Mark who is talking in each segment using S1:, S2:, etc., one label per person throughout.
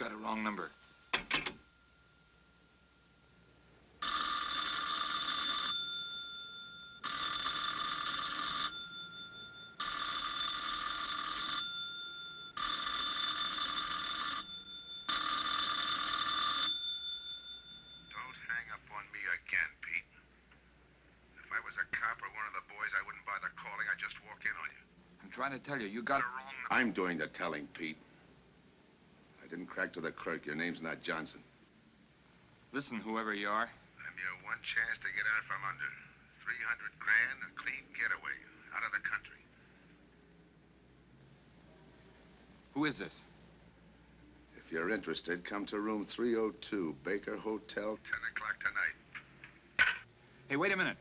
S1: got a wrong number. Trying to tell you, you got...
S2: I'm doing the telling, Pete. I didn't crack to the clerk. Your name's not Johnson.
S1: Listen, whoever you are.
S3: I'm your one chance to get out from under. 300 grand, a clean getaway, out of the country.
S1: Who is this?
S2: If you're interested, come to room 302, Baker Hotel.
S3: 10 o'clock tonight.
S1: Hey, wait a minute.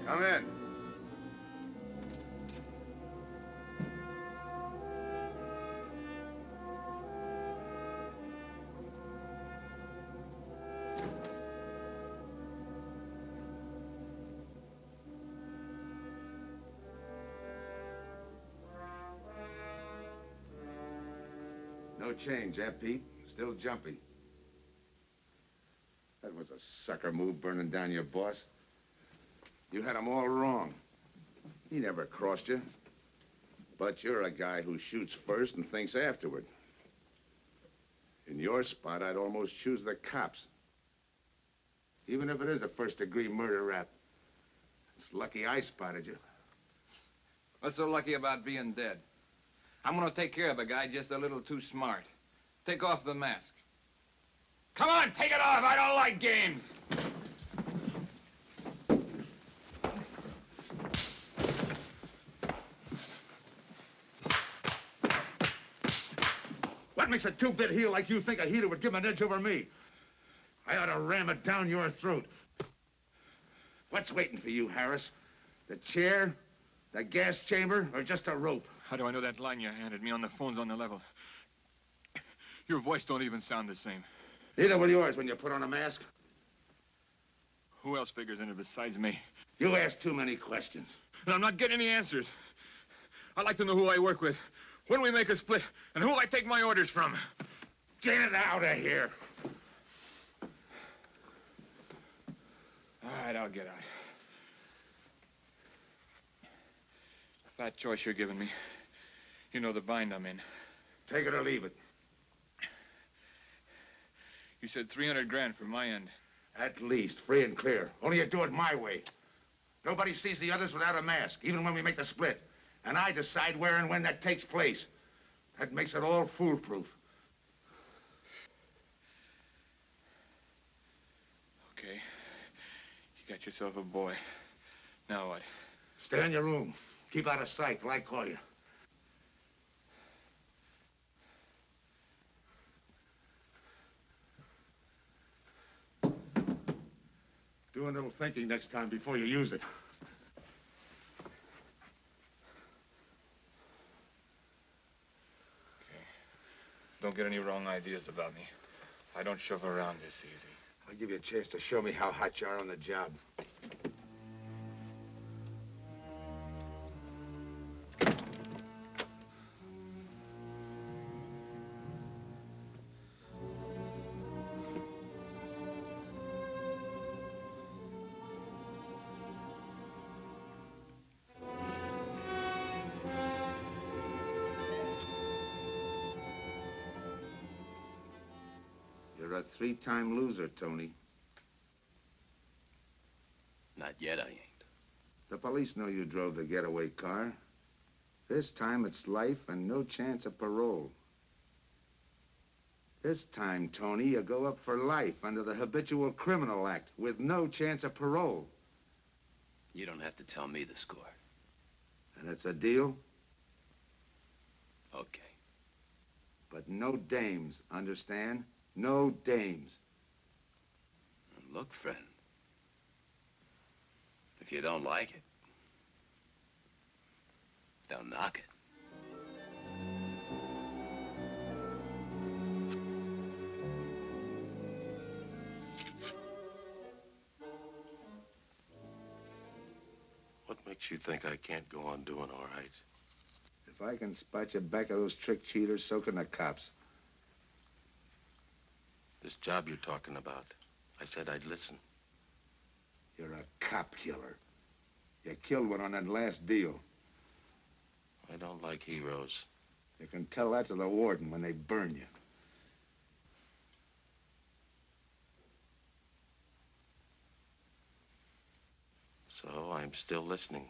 S2: Come in. No change, eh, Pete? Still jumpy. That was a sucker move, burning down your boss. You had him all wrong. He never crossed you. But you're a guy who shoots first and thinks afterward. In your spot, I'd almost choose the cops. Even if it is a first-degree murder rap. It's lucky I spotted you.
S1: What's so lucky about being dead? I'm gonna take care of a guy just a little too smart. Take off the mask. Come on, take it off! I don't like games!
S2: What makes a two-bit heel like you think a heater would give him an edge over me? I ought to ram it down your throat. What's waiting for you, Harris? The chair, the gas chamber, or just a rope?
S1: How do I know that line you handed me on the phone's on the level? Your voice don't even sound the same.
S2: Neither will yours when you put on a mask.
S1: Who else figures in it besides me?
S2: You ask too many questions.
S1: And I'm not getting any answers. I'd like to know who I work with, when we make a split, and who I take my orders from.
S2: Get out of here.
S1: All right, I'll get out. Bad choice you're giving me. You know the bind I'm in.
S2: Take it or leave it.
S1: You said 300 grand for my end.
S2: At least, free and clear. Only you do it my way. Nobody sees the others without a mask, even when we make the split. And I decide where and when that takes place. That makes it all foolproof.
S1: Okay. You got yourself a boy. Now what?
S2: Stay in your room. Keep out of sight till I call you. Do a little thinking next time before you use it.
S1: Don't get any wrong ideas about me. I don't shove around this easy.
S2: I'll give you a chance to show me how hot you are on the job. You're a three-time loser, Tony.
S4: Not yet, I ain't.
S2: The police know you drove the getaway car. This time it's life and no chance of parole. This time, Tony, you go up for life under the Habitual Criminal Act with no chance of parole.
S4: You don't have to tell me the score.
S2: And it's a deal?
S4: Okay.
S2: But no dames, understand? No dames.
S4: Look, friend. If you don't like it, don't knock it.
S5: What makes you think I can't go on doing all right?
S2: If I can spot you back of those trick cheaters, so can the cops.
S5: This job you're talking about, I said I'd listen.
S2: You're a cop killer. You killed one on that last deal.
S5: I don't like heroes.
S2: You can tell that to the warden when they burn you.
S5: So I'm still listening.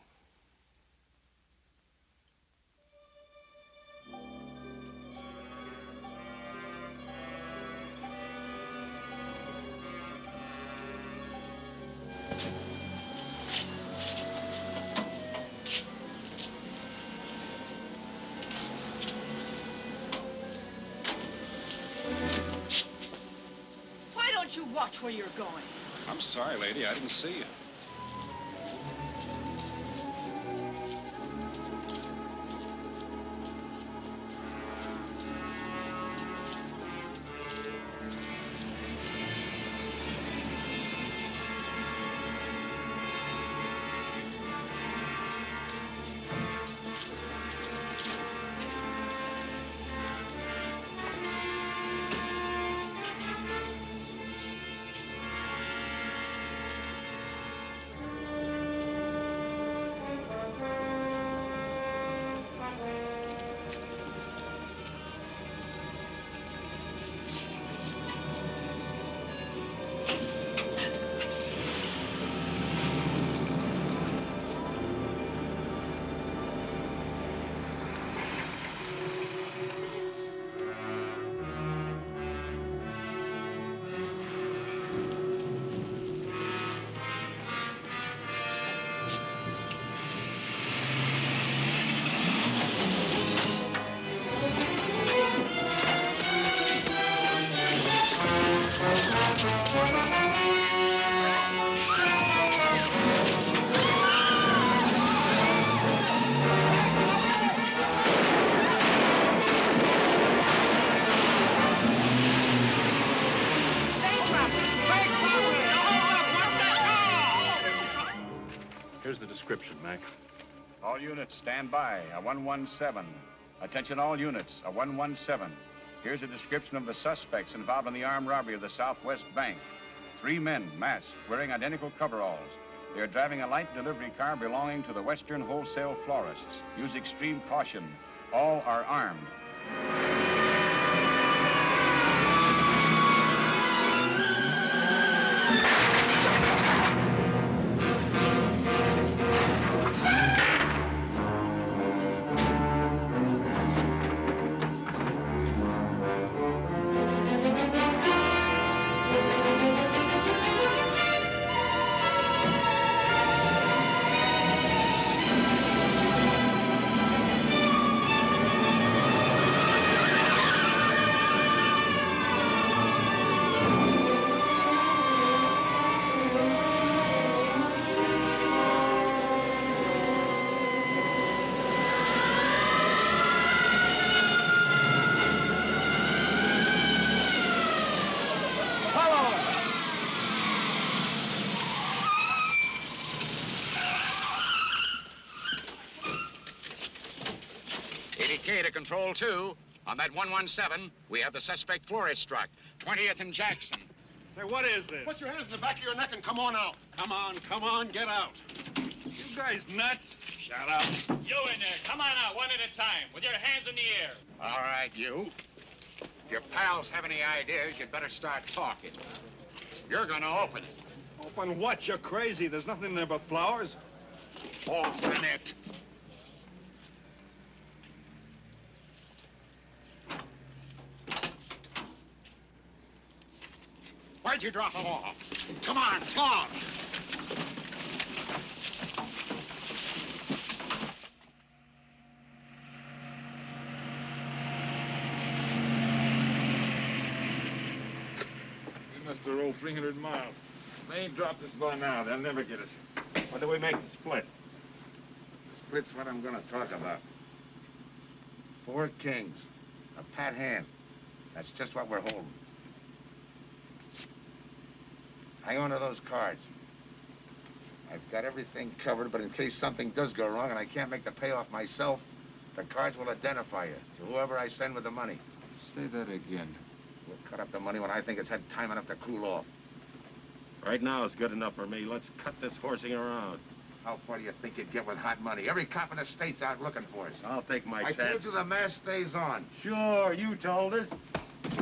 S6: Why don't you watch where you're going?
S7: I'm sorry, lady. I didn't see you. Here's the description, Mac.
S8: All units, stand by. A 117. Attention all units, a 117. Here's a description of the suspects involved in the armed robbery of the Southwest Bank. 3 men, masked, wearing identical coveralls. They are driving a light delivery car belonging to the Western Wholesale Florists. Use extreme caution. All are armed.
S9: To Control 2. On that 117, we have the suspect florist struck. 20th and Jackson.
S7: Say, what is this?
S10: Put your hands in the back of your neck and come on out.
S7: Come on, get out. You guys nuts? Shut up.
S11: You in there, come on out, one at a time, with your hands in the air.
S9: All right, you. If your pals have any ideas, you'd better start talking. You're gonna open it.
S7: Open what? You're crazy. There's nothing in there but flowers.
S8: Fall for the net.
S9: Why'd you drop them off? Come on, come on.
S1: We must have rolled 300 miles. They ain't dropped us by now. They'll never get us. What do we make the split?
S2: Split's what I'm gonna talk about. 4 kings. A pat hand. That's just what we're holding. Hang on to those cards. I've got everything covered, but in case something does go wrong and I can't make the payoff myself, the cards will identify you to whoever I send with the money.
S1: Say that again.
S2: We'll cut up the money when I think it's had time enough to cool off.
S5: Right now is good enough for me. Let's cut this horsing around.
S2: How far do you think you'd get with hot money? Every cop in the state's out looking for us.
S5: I'll take my
S2: I
S5: chance.
S2: told you the mask stays on.
S5: Sure, you told us.
S2: It's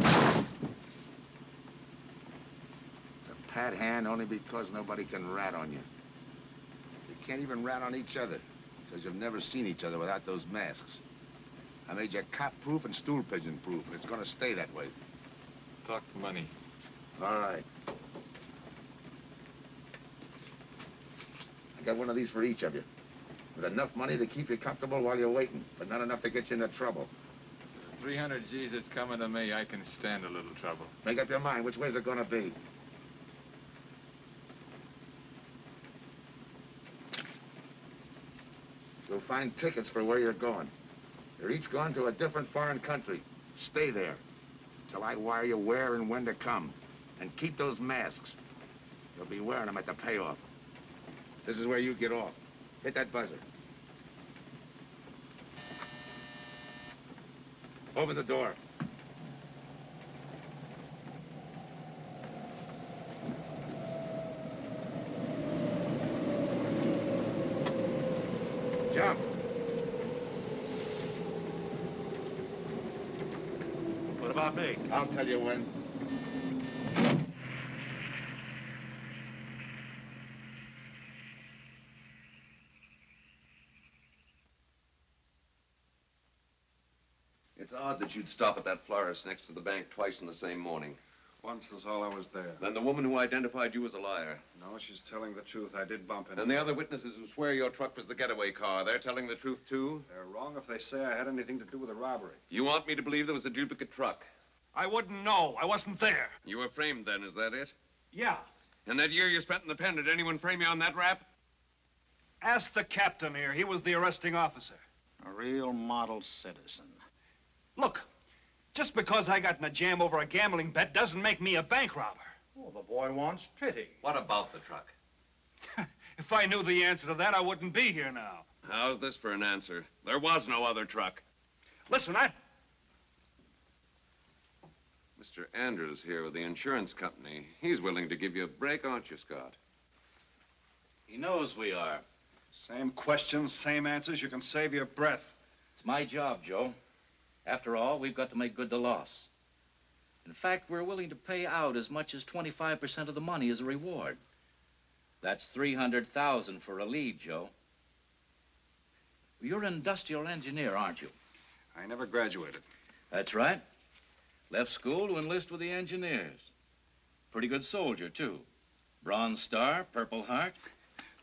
S2: a pat hand only because nobody can rat on you. You can't even rat on each other because you've never seen each other without those masks. I made you cop-proof and stool pigeon-proof, and it's gonna stay that way.
S1: Talk money.
S2: All right. I got one of these for each of you. With enough money to keep you comfortable while you're waiting, but not enough to get you into trouble.
S1: 300 G's that's coming to me, I can stand a little trouble.
S2: Make up your mind, which way's it gonna be? You'll find tickets for where you're going. You're each going to a different foreign country. Stay there till I wire you where and when to come. And keep those masks. You'll be wearing them at the payoff. This is where you get off. Hit that buzzer. Open the door. Jump.
S5: What about me?
S2: I'll tell you when.
S12: It's odd that you'd stop at that florist next to the bank twice in the same morning.
S10: Once was all I was there.
S12: Then the woman who identified you as a liar.
S10: No, she's telling the truth. I did bump into
S12: And the other witnesses who swear your truck was the getaway car, they're telling the truth too?
S10: They're wrong if they say I had anything to do with the robbery.
S12: You want me to believe there was a duplicate truck?
S7: I wouldn't know. I wasn't there.
S12: You were framed then, is that it?
S7: Yeah.
S12: And that year you spent in the pen, did anyone frame you on that rap?
S7: Ask the captain here. He was the arresting officer.
S8: A real model citizen.
S7: Look, just because I got in a jam over a gambling bet doesn't make me a bank robber.
S8: Oh, the boy wants pity.
S12: What about the truck?
S7: If I knew the answer to that, I wouldn't be here now.
S12: How's this for an answer? There was no other truck.
S7: Listen,
S12: Mr. Andrews here with the insurance company. He's willing to give you a break, aren't you, Scott?
S13: He knows we are.
S7: Same questions, same answers. You can save your breath.
S13: It's my job, Joe. After all, we've got to make good the loss. In fact, we're willing to pay out as much as 25% of the money as a reward. That's $300,000 for a lead, Joe. You're an industrial engineer, aren't you?
S10: I never graduated.
S13: That's right. Left school to enlist with the engineers. Pretty good soldier, too. Bronze Star, Purple Heart.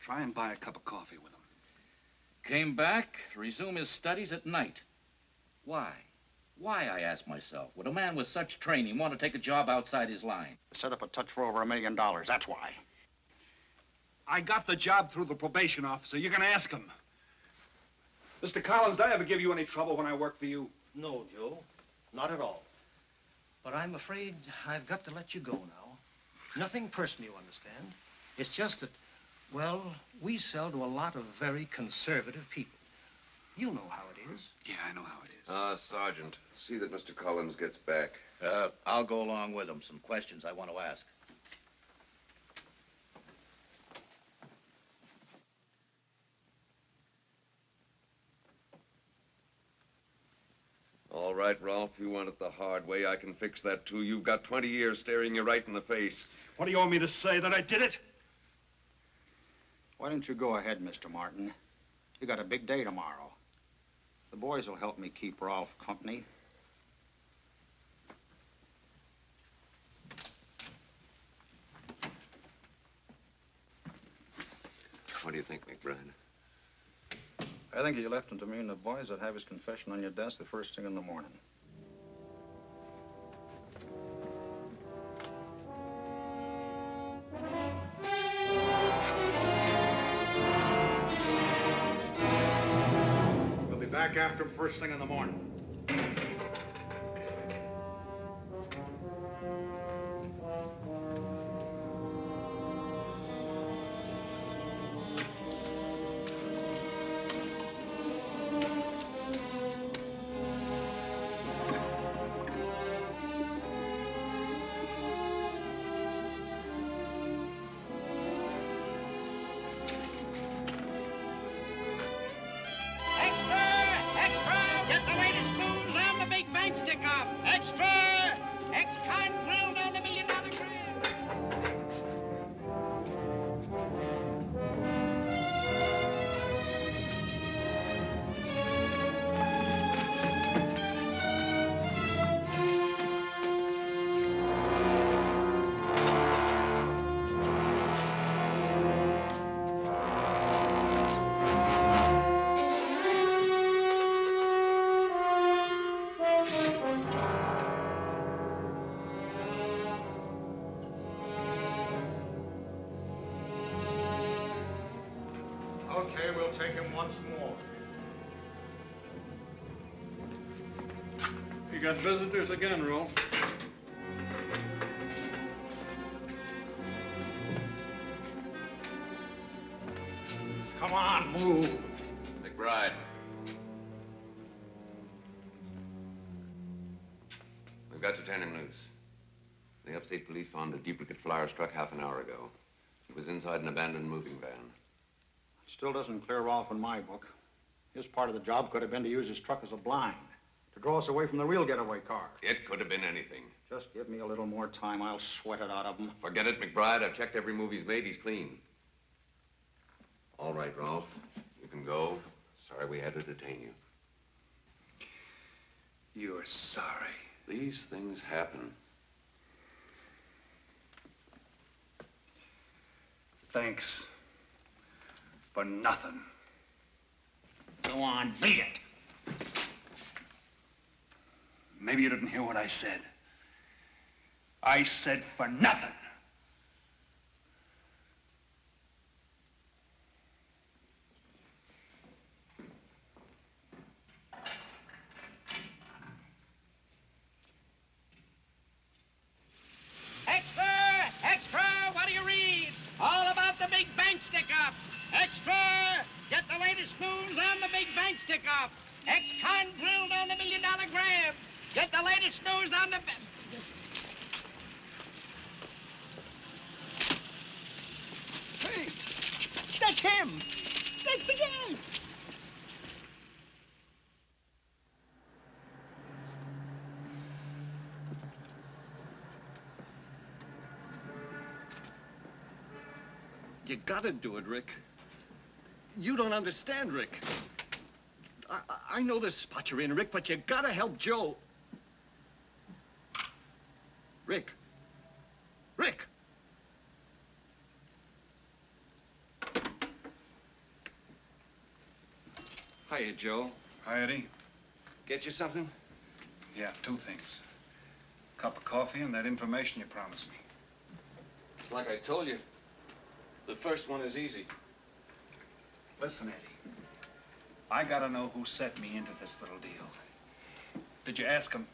S10: Try and buy a cup of coffee with him.
S13: Came back to resume his studies at night. Why? Why, I ask myself, would a man with such training want to take a job outside his line?
S8: Set up a touch for over $1 million, that's why.
S7: I got the job through the probation officer. You can ask him. Mr. Collins, did I ever give you any trouble when I worked for you?
S14: No, Joe. Not at all. But I'm afraid I've got to let you go now. Nothing personal, you understand. It's just that, well, we sell to a lot of very conservative people. You know how it is.
S10: Yeah, I know how it is.
S12: Sergeant, see that Mr. Collins gets back.
S13: I'll go along with him. Some questions I want to ask.
S12: All right, Ralph, you want it the hard way. I can fix that, too. You've got 20 years staring you right in the face.
S7: What do you want me to say, that I did it?
S8: Why don't you go ahead, Mr. Martin? You got a big day tomorrow. The boys will help me keep Rolf company.
S12: What do you think, McBride?
S8: I think you left him to me, and the boys would have his confession on your desk the first thing in the morning. We'll be back after him first thing in the morning. Okay, we'll take him once more.
S7: You got visitors again, Rolf.
S8: Come on, move.
S12: McBride. We've got to turn him loose. The upstate police found a duplicate flyer struck half an hour ago. It was inside an abandoned moving van.
S8: Still doesn't clear Rolf in my book. His part of the job could have been to use his truck as a blind, to draw us away from the real getaway car.
S12: It could have been anything.
S8: Just give me a little more time. I'll sweat it out of him.
S12: Forget it, McBride. I've checked every move he's made. He's clean. All right, Rolf. You can go. Sorry we had to detain you.
S7: You're sorry.
S12: These things happen.
S7: Thanks for nothing.
S8: Go on, beat it.
S7: Maybe you didn't hear what I said. I said for nothing.
S15: Extra! Extra! What do you read? All about the big bank stick-up. Extra! Get the latest news on the big bank stick-up. Ex-con drilled on the $1 million grab. Get the latest news on the... Hey, that's him. That's the guy.
S16: You gotta do it, Rick. You don't understand, Rick. I know this spot you're in, Rick, but you gotta help Joe. Rick. Rick!
S10: Hiya, Joe.
S7: Hi, Eddie.
S10: Get you something?
S7: Yeah, two things. Cup of coffee and that information you promised me.
S10: It's like I told you. The first one is easy.
S7: Listen, Eddie. I gotta know who set me into this little deal. Did you ask him?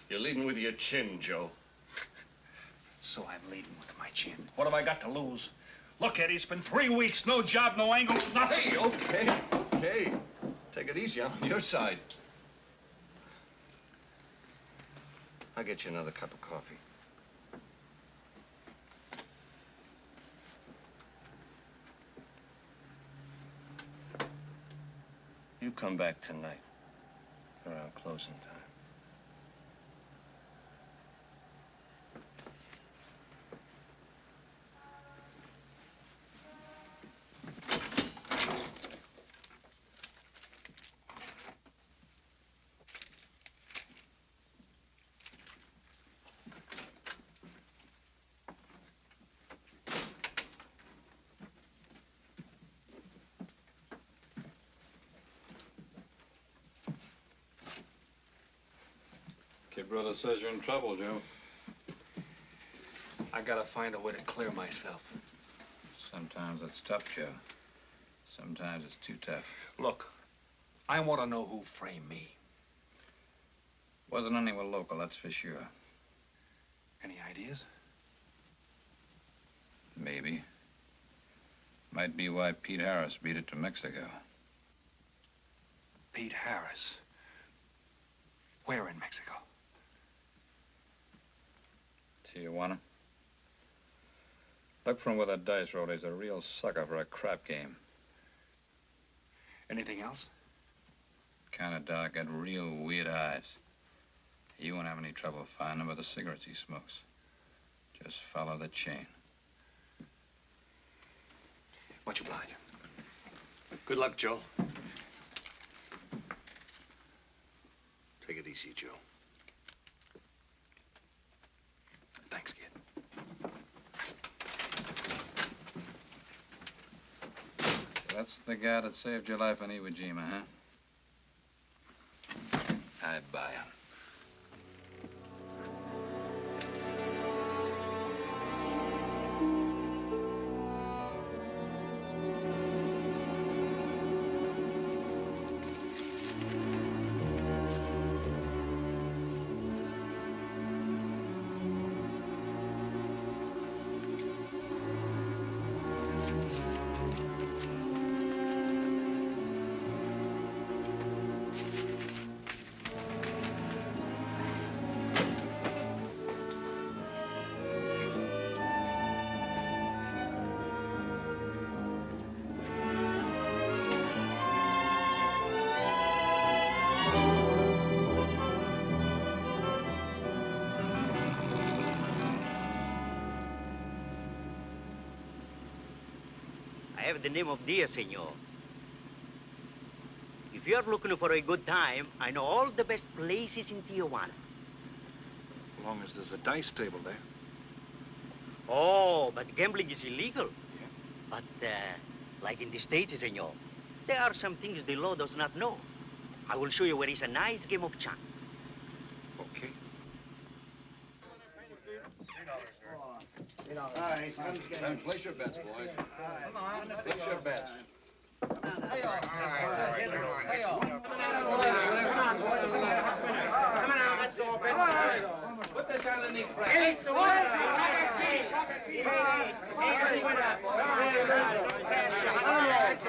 S16: You're leading with your chin, Joe.
S7: So I'm leading with my chin. What have I got to lose? Look, Eddie, it's been 3 weeks. No job, no angle, nothing.
S16: Hey, okay. Take it easy. I'm on your side. I'll get you another cup of coffee. You come back tonight, around closing time.
S10: brother says you're in trouble, Joe.
S7: I gotta find a way to clear myself.
S13: Sometimes it's tough, Joe. Sometimes it's too tough.
S7: Look, I want to know who framed me.
S13: Wasn't anyone local, that's for sure.
S7: Any ideas?
S13: Maybe. Might be why Pete Harris beat it to Mexico.
S7: Pete Harris. Where in Mexico?
S13: Tijuana. Look for him with a dice roll. He's a real sucker for a crap game.
S7: Anything else?
S13: Kind of dark, got real weird eyes. You won't have any trouble finding him with the cigarettes he smokes. Just follow the chain.
S7: Much obliged.
S5: Good luck, Joe. Take it easy, Joe.
S7: Thanks, kid.
S13: That's the guy that saved your life in Iwo Jima, huh? I buy him.
S17: I have the name of Diaz, senor. If you're looking for a good time, I know all the best places in Tijuana.
S7: As long as there's a dice table there.
S17: Oh, but gambling is illegal. Yeah. But, like in the States, senor, there are some things the law does not know. I will show you where is a nice game of chance.
S7: Okay.
S15: All right,
S10: Place your bets, boys.
S15: Come on.
S10: Place your bets.
S15: Hey, all. Come on out, let's go. Put this on the knee. 8 to 1.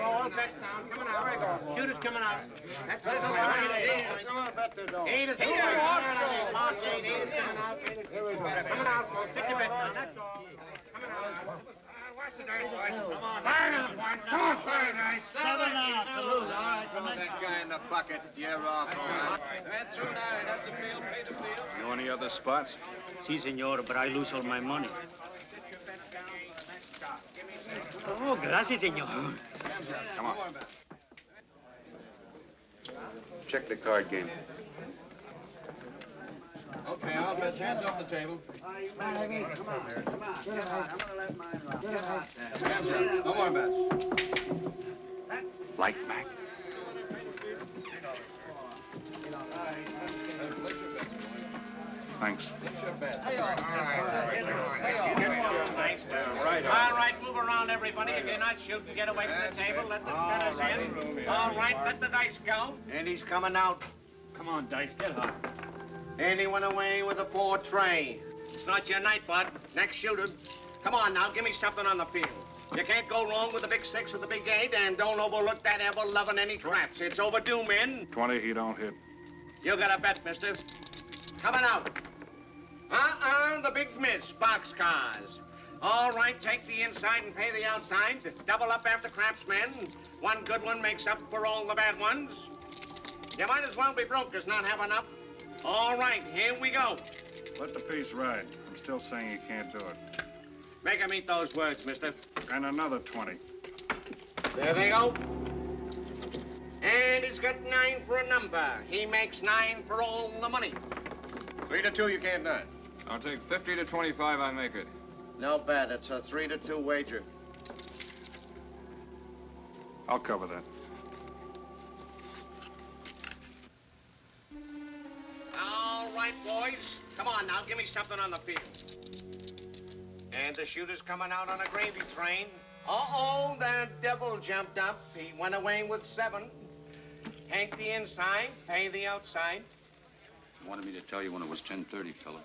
S15: All bets down. Coming out. Shooters coming out. That's what come on, bet they're going. 8 is coming out. March 8 is coming out. Coming out, folks. Take your bets down. That's all. Coming out. Watch the dice, boys. Come on. Fire them. Come on, fire dice. 7 out to lose. All right,
S10: Throw that guy in the bucket. You're off. That's through 9. That's the field. Pay the field.
S7: Know any other spots?
S17: Si, senor, but I lose all my money. Oh, gracias, senor.
S5: Come on. Check the card game.
S10: Okay, I'll bet hands off the table.
S15: Come on. I'm gonna let mine run.
S10: Hands up. No more bets.
S5: Light back.
S7: Thanks.
S15: All right, move around, everybody. If you're not shooting, get away from the table. Let the fellas in. All right, let the dice go.
S17: And he's coming out.
S11: Come on, Dice, get hot.
S15: Anyone away with a 4 tray? It's not your night, bud. Next shooter. Come on now, give me something on the field. You can't go wrong with the big 6 or the big 8, and don't overlook that ever-loving any traps. It's overdue, men.
S7: 20, he don't hit.
S15: You got a bet, mister. Coming out. The big miss, boxcars. All right, take the inside and pay the outside. Double up after craps, men. One good one makes up for all the bad ones. You might as well be broke as not have enough. All right, here we go.
S7: Let the piece ride. I'm still saying you can't do it.
S15: Make him eat those words, mister.
S7: And another 20.
S15: There they go. And he's got 9 for a number. He makes 9 for all the money.
S5: 3 to 2, you can't nine.
S1: I'll take 50 to 25, I make it.
S15: No bet. It's a 3 to 2 wager.
S7: I'll cover that.
S15: All All right, boys. Come on now, give me something on the field. And the shooter's coming out on a gravy train. Uh-oh, the devil jumped up. He went away with 7. Hank the inside, pay the outside.
S8: Wanted me to tell you when it was 10:30, fella.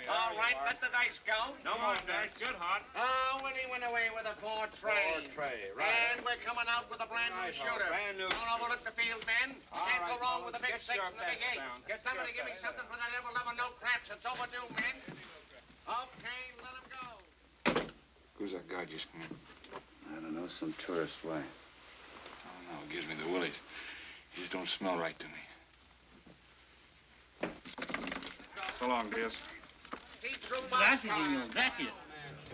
S15: All right, let the dice go.
S11: No more dice. Good, Hot.
S15: Oh, when he went away with a 4 tray.
S11: 4 tray, right.
S15: And we're coming out with a brand new shooter.
S11: Brand new.
S15: Don't overlook the field, men. Can't go wrong with the big 6 and the big 8. Get somebody to give me something for that ever-loving no craps. It's overdue, men. Okay, let him go.
S1: Who's that guy just come in?
S8: I don't know, some tourist. Why?
S1: Oh, no, it gives me the willies. He just don't smell right to me.
S7: So long, Diaz.
S15: Gracias, señor. Gracias.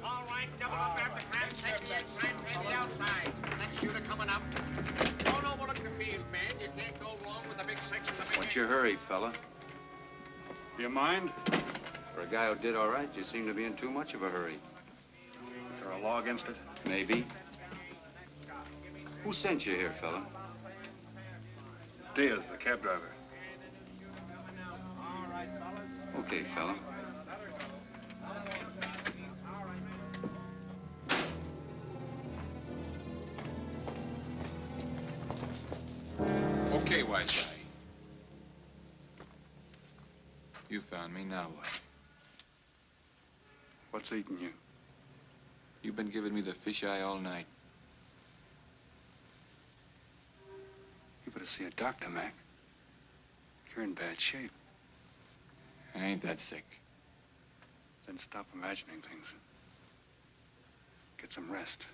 S15: All right, double up after craps. Take the inside, pay the outside. Next shooter coming up. Don't overlook the field, man. You can't go wrong with the big 6 and the big 8.
S8: What's your hurry, fella?
S7: You mind?
S8: For a guy who did all right, you seem to be in too much of a hurry.
S7: Is there a law against it?
S8: Maybe. Who sent you here, fella?
S7: Diaz, the cab driver.
S8: Okay, fella.
S1: Okay, wise guy. You found me, now what?
S7: What's eating you?
S1: You've been giving me the fisheye all night.
S7: You better see a doctor, Mac. You're in bad shape.
S1: I ain't that sick.
S7: Then stop imagining things. Get some rest.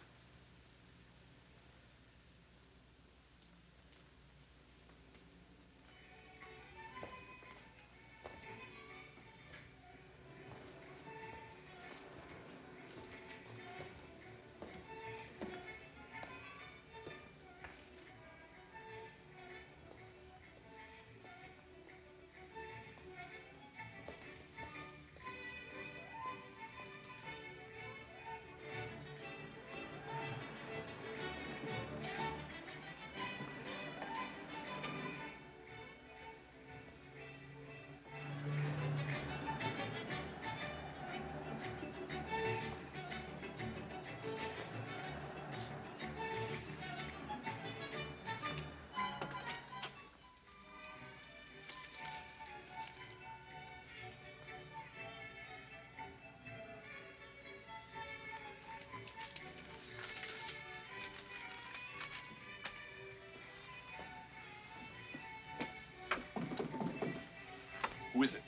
S1: Who is it?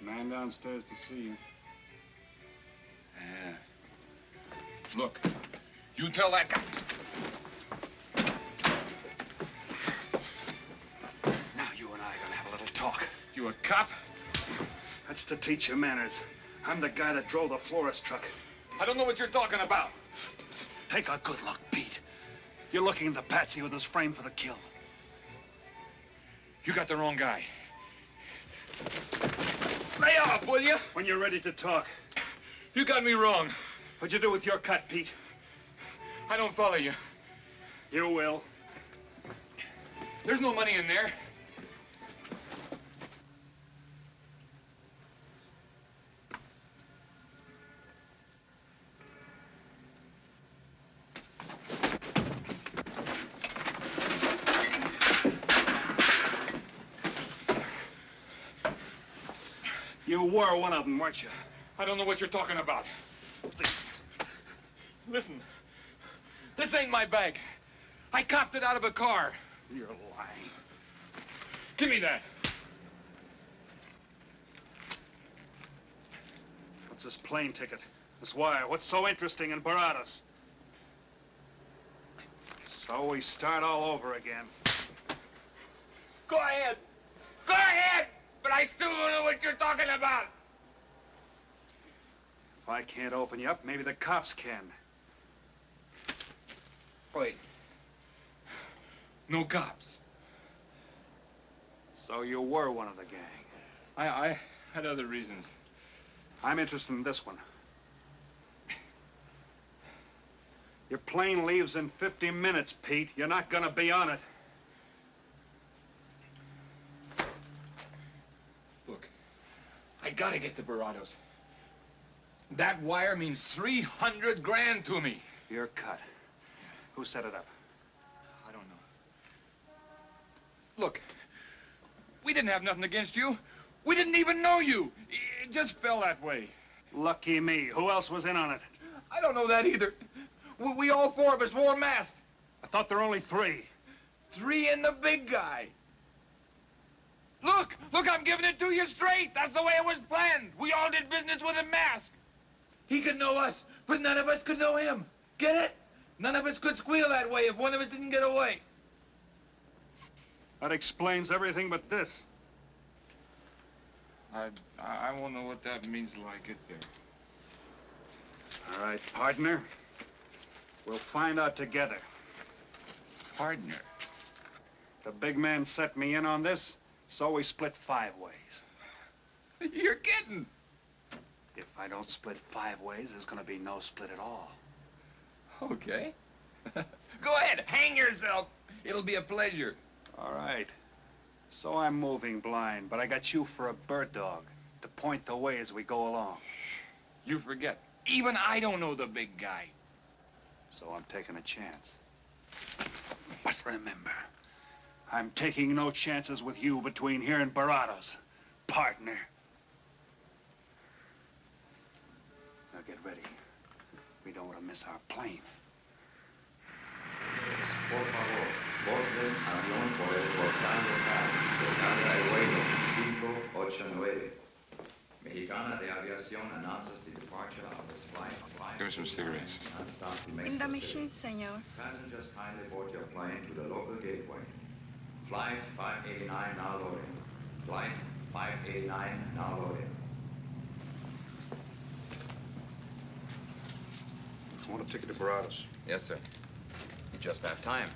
S7: Man downstairs to see you.
S1: Yeah. Look, you tell that guy.
S7: Now you and I are gonna have a little talk.
S1: You a cop?
S7: That's to teach you manners. I'm the guy that drove the florist truck.
S1: I don't know what you're talking about.
S7: Take a good look, Pete. You're looking into Patsy who was framed for the kill.
S1: You got the wrong guy. Lay off, will you?
S7: When you're ready to talk.
S1: You got me wrong.
S7: What'd you do with your cut, Pete?
S1: I don't follow you.
S7: You will.
S1: There's no money in there.
S7: You were one of them, weren't you?
S1: I don't know what you're talking about. Listen, this ain't my bag. I copped it out of a car.
S7: You're lying.
S1: Give me that.
S7: What's this plane ticket? This wire? What's so interesting in Baradas? So we start all over again.
S1: Go ahead. Go ahead! But I still don't know what you're talking about.
S7: If I can't open you up, maybe the cops can.
S1: Wait. No cops.
S7: So you were one of the gang.
S1: I had other reasons.
S7: I'm interested in this one. Your plane leaves in 50 minutes, Pete. You're not gonna be on it.
S1: gotta get to Barados. That wire means 300 grand to me.
S7: You're cut. Who set it up?
S1: I don't know. Look, we didn't have nothing against you. We didn't even know you. It just fell that way.
S7: Lucky me. Who else was in on it?
S1: I don't know that either. We all four of us wore masks.
S7: I thought there were only 3.
S1: 3 and the big guy. Look, I'm giving it to you straight. That's the way it was planned. We all did business with a mask. He could know us, but none of us could know him. Get it? None of us could squeal that way if one of us didn't get away.
S7: That explains everything but this.
S1: I won't know what that means till I get there.
S7: All right, partner. We'll find out together.
S1: Partner?
S7: The big man set me in on this, so we split 5 ways.
S1: You're kidding.
S7: If I don't split 5 ways, there's gonna be no split at all.
S1: Okay. Go ahead, hang yourself. It'll be a pleasure.
S7: All right. So I'm moving blind, but I got you for a bird dog to point the way as we go along.
S1: You forget. Even I don't know the big guy.
S7: So I'm taking a chance. But remember, I'm taking no chances with you between here and Barados, partner. Now get ready. We don't want to miss our plane.
S18: Por favor, borden avión por el portal local, cercada el vuelo 589. Mexicana de Aviación announces the departure of its flight.
S1: Give me some cigarettes.
S18: Non-stop to
S19: In
S18: Mexico
S19: the
S18: City.
S19: machine, senor.
S18: Passengers kindly board your plane to the local gateway. Flight 589 now loading. Flight 589 now loading.
S16: I want a ticket to Barados.
S10: Yes, sir. You just have time.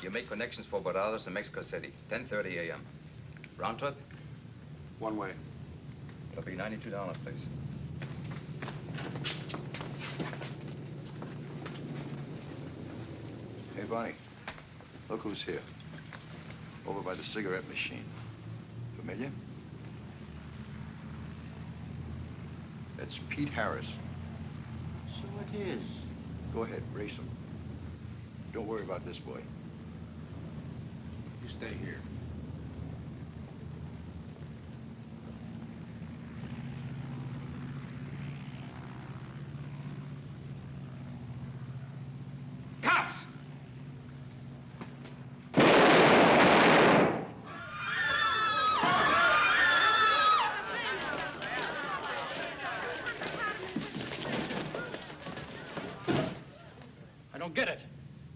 S10: You make connections for Barados and Mexico City, 10:30 a.m. Round trip?
S16: One way.
S10: It'll be $92, please.
S20: Hey, Bonnie, look who's here. Over by the cigarette machine. Familiar? That's Pete Harris.
S17: So it is.
S20: Go ahead, race him. Don't worry about this boy.
S1: You stay here. Cops!
S14: I don't get it.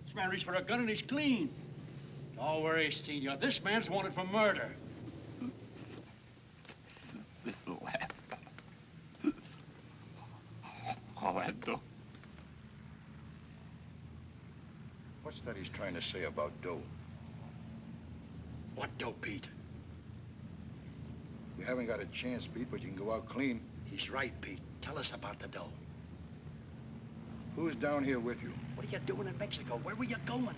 S14: This man reached for a gun and he's clean. Don't worry, Senor. This man's wanted for murder.
S1: This lad. Orlando.
S20: What's that he's trying to say about dough?
S14: What dough, Pete?
S20: You haven't got a chance, Pete, but you can go out clean.
S14: He's right, Pete. Tell us about the dough.
S20: Who's down here with you?
S14: What are you doing in Mexico? Where were you going?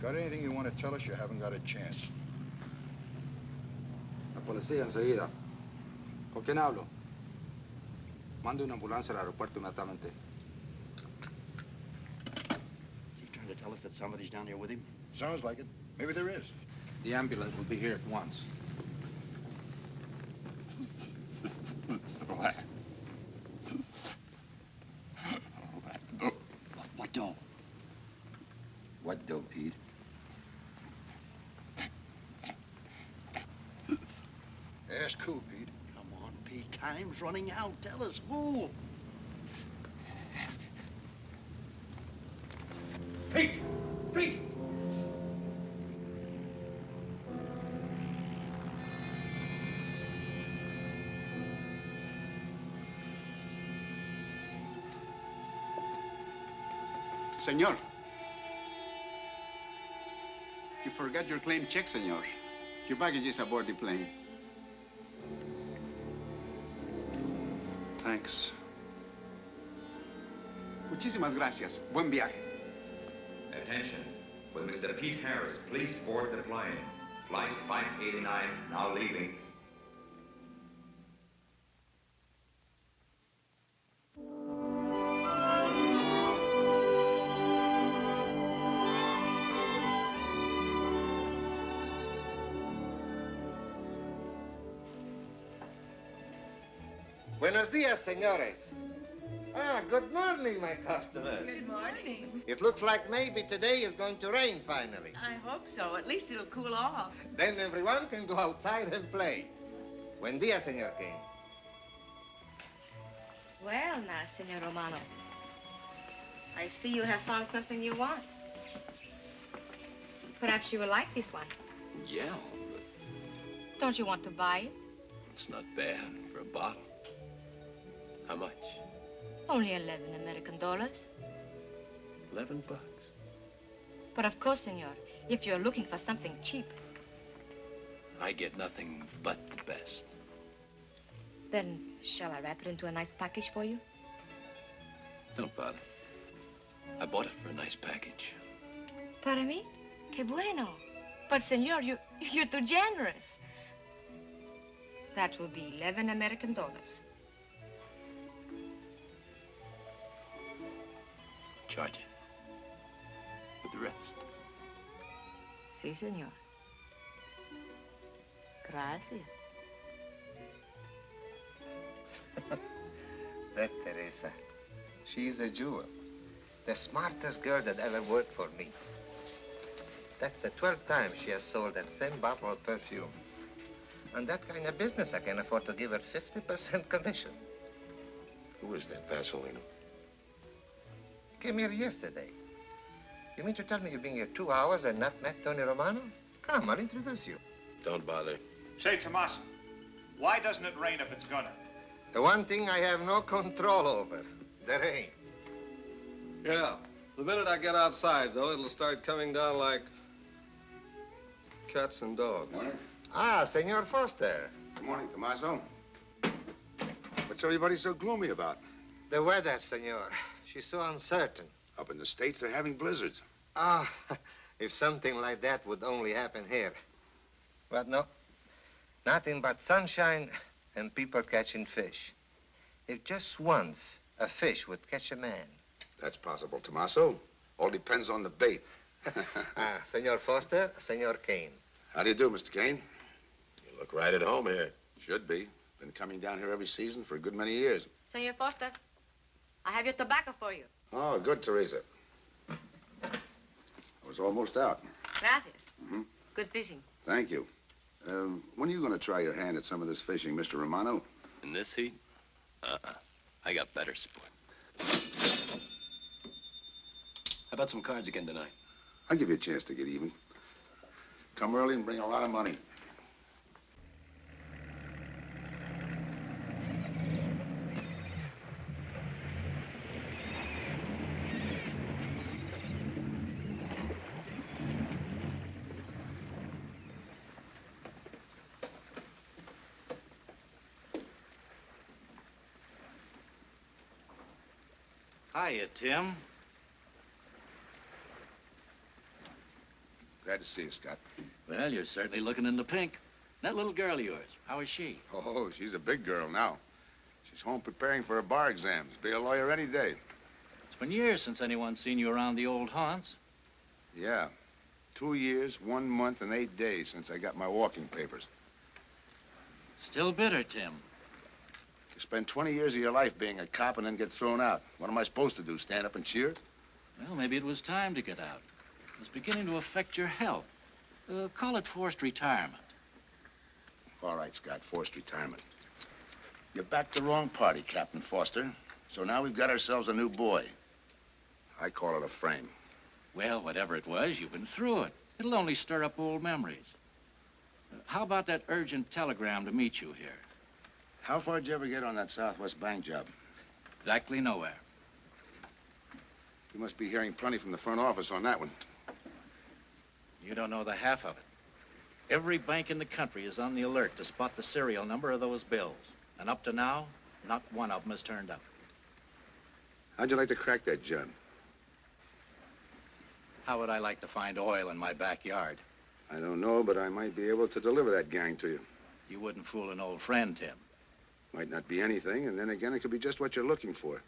S20: Got anything you want to tell us? You haven't got a chance.
S21: La policía enseguida. ¿Con quién hablo? Mande una ambulancia al aeropuerto inmediatamente.
S14: Is he trying to tell us that somebody's down here with him?
S20: Sounds like it. Maybe there is.
S21: The ambulance will be here at once.
S14: What dough?
S20: What dough, Pete? Ask who, Pete?
S14: Come on, Pete. Time's running out. Tell us who.
S1: Pete! Pete!
S22: Senor. You forgot your claim check, senor. Your baggage is aboard the plane.
S7: Thanks.
S22: Muchísimas gracias. Buen viaje.
S18: Attention. Will Mr. Pete Harris please board the plane? Flight 589 now leaving.
S3: Buenos dias, senores. Ah, good morning, my customers.
S6: Good morning.
S3: It looks like maybe today is going to rain finally.
S6: I hope so. At least it'll cool off.
S3: Then everyone can go outside and play. Buen dia, Senor King.
S19: Well, now, Senor Romano, I see you have found something you want. Perhaps you will like this one.
S5: Yeah,
S19: Don't you want to buy it?
S5: it's not bad for a bottle. How much?
S19: Only 11 American dollars.
S5: $11.
S19: But of course, senor, if you're looking for something cheap,
S5: I get nothing but the best.
S19: then shall I wrap it into a nice package for you?
S5: Don't bother. I bought it for a nice package.
S19: Para mí? Que bueno. But, senor, you're too generous. That will be 11 American dollars.
S5: Charge it. With the rest.
S19: Si, senor. Gracias.
S3: That Teresa, she's a jewel. The smartest girl that ever worked for me. That's the 12th time she has sold that same bottle of perfume. On that kind of business, I can afford to give her 50% commission.
S5: Who is that Vaseline?
S3: Came here yesterday. You mean to tell me you've been here 2 hours and not met Tony Romano? Come, I'll introduce you.
S5: Don't bother.
S7: Say, Tomas, why doesn't it rain if it's gonna?
S3: The one thing I have no control over, the rain.
S16: Yeah. The minute I get outside, though, it'll start coming down like cats and dogs.
S3: Ah, Senor Foster.
S2: Good morning, Tommaso. What's everybody so gloomy about?
S3: The weather, senor. She's so uncertain.
S2: Up in the States, they're having blizzards.
S3: Ah, if something like that would only happen here. But no, nothing but sunshine and people catching fish. If just once a fish would catch a man.
S2: That's possible, Tommaso. All depends on the bait.
S3: Ah, Senor Foster, Senor Kane.
S2: How do you do, Mr. Kane?
S5: You look right at home here.
S2: Should be. Been coming down here every season for a good many years.
S19: Senor Foster, I have your tobacco for you.
S2: Oh, good, Teresa. I was almost out.
S19: Gracias.
S2: Mm-hmm.
S19: Good fishing.
S2: Thank you. When are you going to try your hand at some of this fishing, Mr. Romano?
S5: In this heat? I got better sport. How about some cards again tonight?
S2: I'll give you a chance to get even. Come early and bring a lot of money.
S13: Hiya, Tim.
S2: Glad to see you, Scott.
S13: Well, you're certainly looking in the pink. That little girl of yours, how is she?
S2: Oh, she's a big girl now. She's home preparing for her bar exams. Be a lawyer any day.
S13: It's been years since anyone's seen you around the old haunts.
S2: Yeah. 2 years, 1 month, and 8 days since I got my walking papers.
S13: Still bitter, Tim.
S2: You spend 20 years of your life being a cop and then get thrown out. What am I supposed to do, stand up and cheer?
S13: Well, maybe it was time to get out. It was beginning to affect your health. Call it forced retirement.
S2: All right, Scott, forced retirement. You backed the wrong party, Captain Foster. So now we've got ourselves a new boy. I call it a frame.
S13: Well, whatever it was, you've been through it. It'll only stir up old memories. How about that urgent telegram to meet you here?
S2: How far did you ever get on that Southwest Bank job?
S13: Exactly nowhere.
S2: You must be hearing plenty from the front office on that one.
S13: You don't know the half of it. Every bank in the country is on the alert to spot the serial number of those bills. And up to now, not one of them has turned up.
S2: How'd you like to crack that, John?
S13: How would I like to find oil in my backyard?
S2: I don't know, but I might be able to deliver that gang to you.
S13: You wouldn't fool an old friend, Tim.
S2: Might not be anything, and then again, it could be just what you're looking for.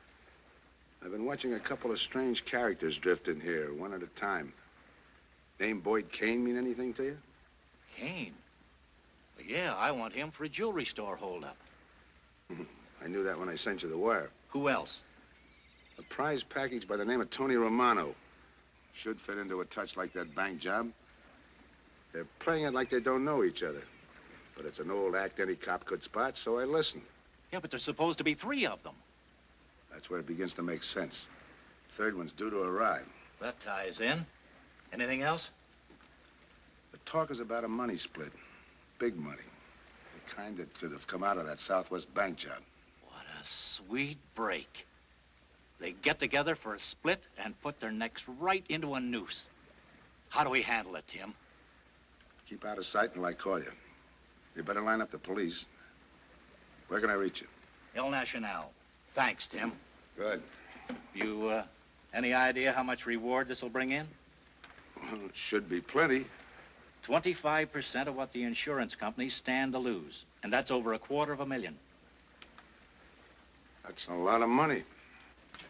S2: I've been watching a couple of strange characters drift in here, one at a time. Name Boyd Kane mean anything to you?
S13: Kane? Well, yeah, I want him for a jewelry store holdup.
S2: I I knew that when I sent you the wire.
S13: Who else?
S2: A prize package by the name of Tony Romano. Should fit into a touch like that bank job. They're playing it like they don't know each other. But it's an old act any cop could spot, so I listened.
S13: Yeah, but there's supposed to be 3 of them.
S2: That's where it begins to make sense. Third one's due to arrive.
S13: That ties in. Anything else?
S2: The talk is about a money split. Big money. The kind that could have come out of that Southwest bank job.
S13: What a sweet break. They get together for a split and put their necks right into a noose. How do we handle it, Tim?
S2: Keep out of sight until I call you. You better line up the police. Where can I reach you?
S13: El Nacional. Thanks, Tim.
S2: Good.
S13: You, any idea how much reward this will bring in?
S2: Well, it should be plenty.
S13: 25% of what the insurance companies stand to lose. And that's over $250,000.
S2: That's a lot of money.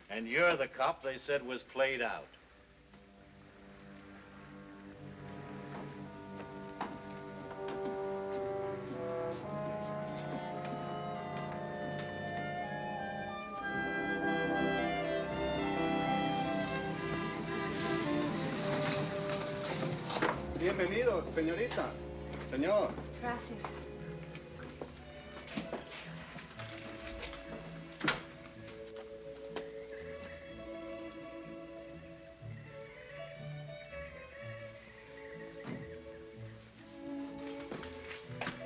S13: And you're the cop they said was played out.
S22: Bienvenido, señorita. Señor.
S19: Gracias.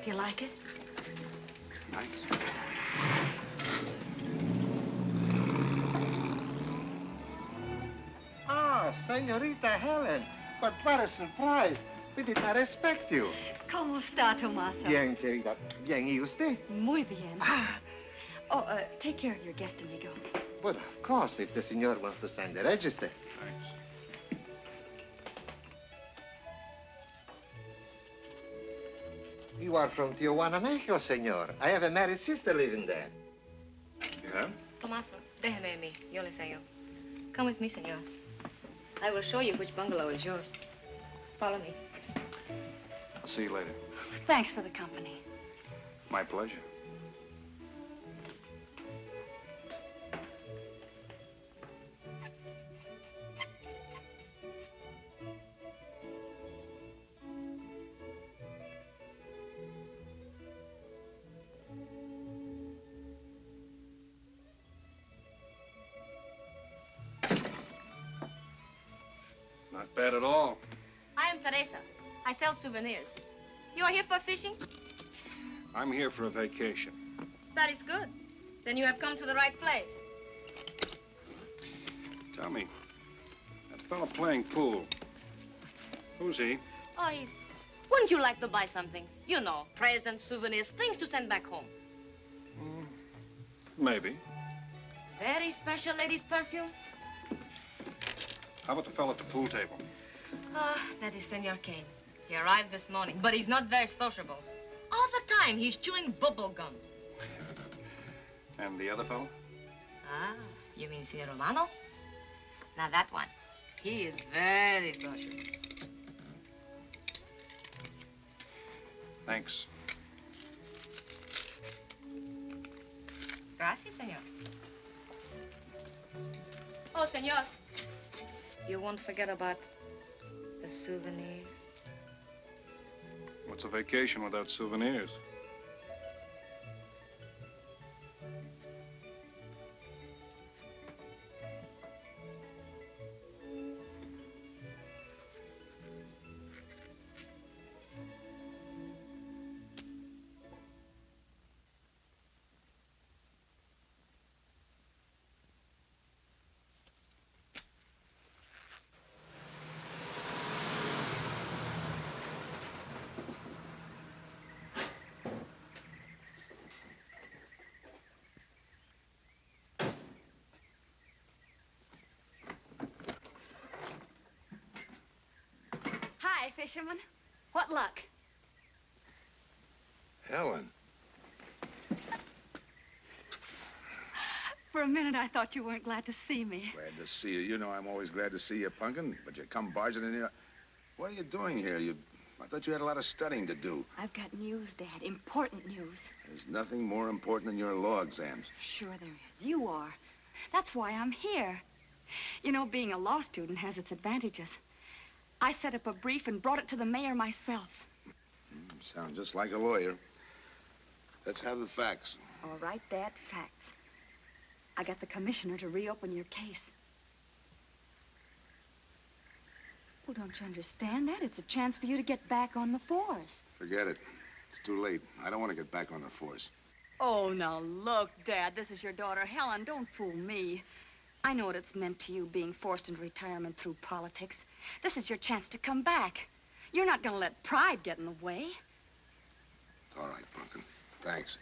S19: Do you like it?
S22: Nice.
S3: Ah, Senorita Helen. But what a surprise. We did not expect you.
S6: ¿Cómo está, Tomaso?
S3: Bien, querida. Bien, ¿y usted?
S6: Muy bien. Oh, take care of your guest, amigo.
S3: But of course, if the senor wants to sign the register.
S22: Thanks.
S3: You are from Tijuana, Mexico, senor. I have a married sister living there.
S22: Yeah?
S19: Tomaso, déjeme a mí. Yo le enseño. Come with me, senor. I will show you which bungalow is yours. Follow me.
S22: I'll see you later.
S6: Thanks for the company.
S22: My pleasure. Not bad at all.
S19: I am Teresa. I sell souvenirs. You are here for fishing?
S22: I'm here for a vacation.
S19: That is good. Then you have come to the right place.
S22: Tell me, that fella playing pool, who's he?
S19: Oh, he's... Wouldn't you like to buy something? You know, presents, souvenirs, things to send back home.
S22: Maybe.
S19: Very special ladies' perfume.
S22: How about the fella at the pool table?
S19: That is Senor Kane. He arrived this morning, but he's not very sociable. All the time, he's chewing bubble gum.
S22: And the other fellow?
S19: Ah, you mean Senor Romano? Now that one, he is very sociable.
S22: Thanks.
S19: Gracias, senor. Oh, senor. You won't forget about the souvenirs.
S22: What's a vacation without souvenirs?
S6: Hi, fisherman. What luck?
S2: Helen.
S6: For a minute, I thought you weren't glad to see me.
S2: Glad to see you. You know I'm always glad to see you, Punkin, but you come barging in here. What are you doing here? You I thought you had a lot of studying to do.
S6: I've got news, Dad. Important news.
S2: There's nothing more important than your law exams.
S6: Sure there is. You are. That's why I'm here. You know, being a law student has its advantages. I set up a brief and brought it to the mayor myself.
S2: Sound just like a lawyer. Let's have the facts.
S6: All right, Dad, facts. I got the commissioner to reopen your case. Well, don't you understand that? It's a chance for you to get back on the force.
S2: Forget it. It's too late. I don't want to get back on the force.
S6: Oh, now look, Dad, this is your daughter, Helen. Don't fool me. I know what it's meant to you being forced into retirement through politics. This is your chance to come back. You're not going to let pride get in the way.
S2: All right, Pumpkin. Thanks.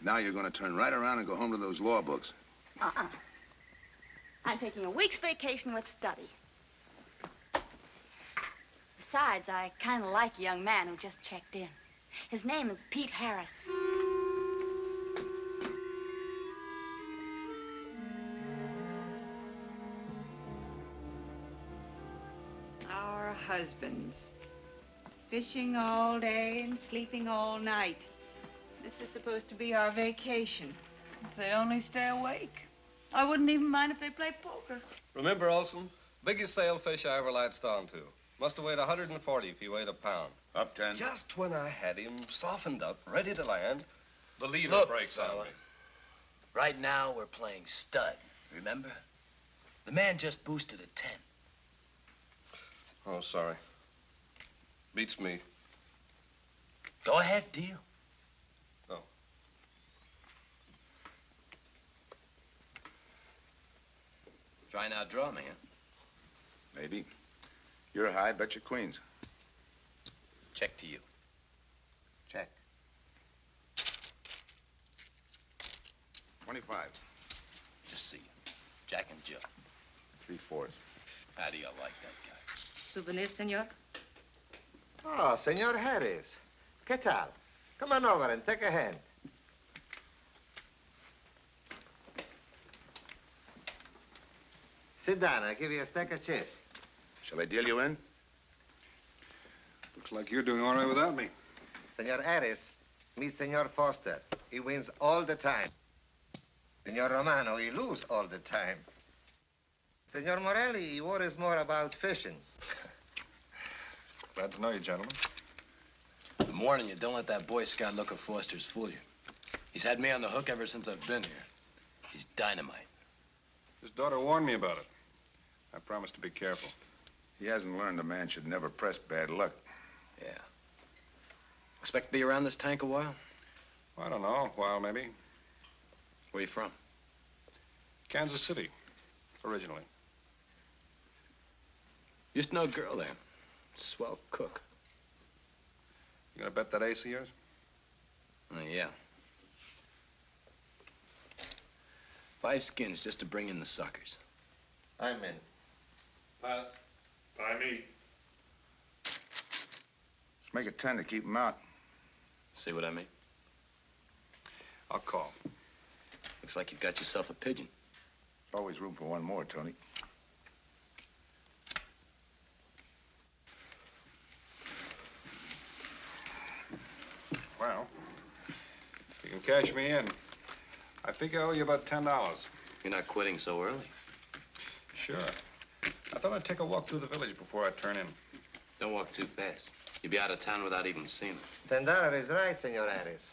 S2: Now you're going to turn right around and go home to those law books.
S6: I'm taking a week's vacation with study. Besides, I kind of like a young man who just checked in. His name is Pete Harris.
S4: Our husbands. Fishing all day and sleeping all night. This is supposed to be our vacation. If they only stay awake. I wouldn't even mind if they play poker.
S9: Remember, Olson, biggest sailfish I ever latched onto. Must have weighed 140 if he weighed a pound.
S2: Up 10.
S9: Just when I had him softened up, ready to land, the leader
S23: Look,
S9: breaks on
S23: fella,
S9: me.
S23: right now we're playing stud, remember? The man just boosted a 10.
S9: Oh, sorry. Beats me.
S23: Go ahead, deal.
S9: Oh.
S23: Try and outdraw me, huh?
S2: Maybe. You're high, bet your queens.
S23: Check to you.
S2: Check. 25.
S23: Just see you. Jack and Jill.
S2: 3/4.
S23: How do you like that guy?
S4: Souvenir, senor?
S3: Oh, Senor Harris. ¿Qué tal? Come on over and take a hand. Sit down. I'll give you a stack of chips.
S2: Shall I deal you in?
S16: Looks like you're doing all right without me.
S3: Senor Harris, meet Senor Foster. He wins all the time. Senor Romano, he loses all the time. Senor Morelli, he worries more about fishing.
S16: Glad to know you, gentlemen.
S23: I'm warning you, don't let that Boy Scout look at Foster's fool you. He's had me on the hook ever since I've been here. He's dynamite.
S16: His daughter warned me about it. I promised to be careful.
S2: He hasn't learned a man should never press bad luck.
S23: Yeah. Expect to be around this tank a while?
S16: I don't know, a while maybe.
S23: Where you from?
S16: Kansas City, originally.
S23: Used to know a girl there. Swell cook.
S16: You gonna bet that ace of yours?
S23: Yeah. 5 skins just to bring in the suckers.
S3: I'm in.
S9: Pass. By me.
S2: Let's make it 10 to keep him out.
S23: See what I mean?
S16: I'll call.
S23: Looks like you've got yourself a pigeon.
S2: Always room for one more, Tony.
S16: Well, if you can cash me in, I think I owe you about $10.
S23: You're not quitting so early.
S16: Sure. I thought I'd take a walk through the village before I turn in.
S23: Don't walk too fast. You'll be out of town without even seeing it.
S3: $10 is right, Senor Harris.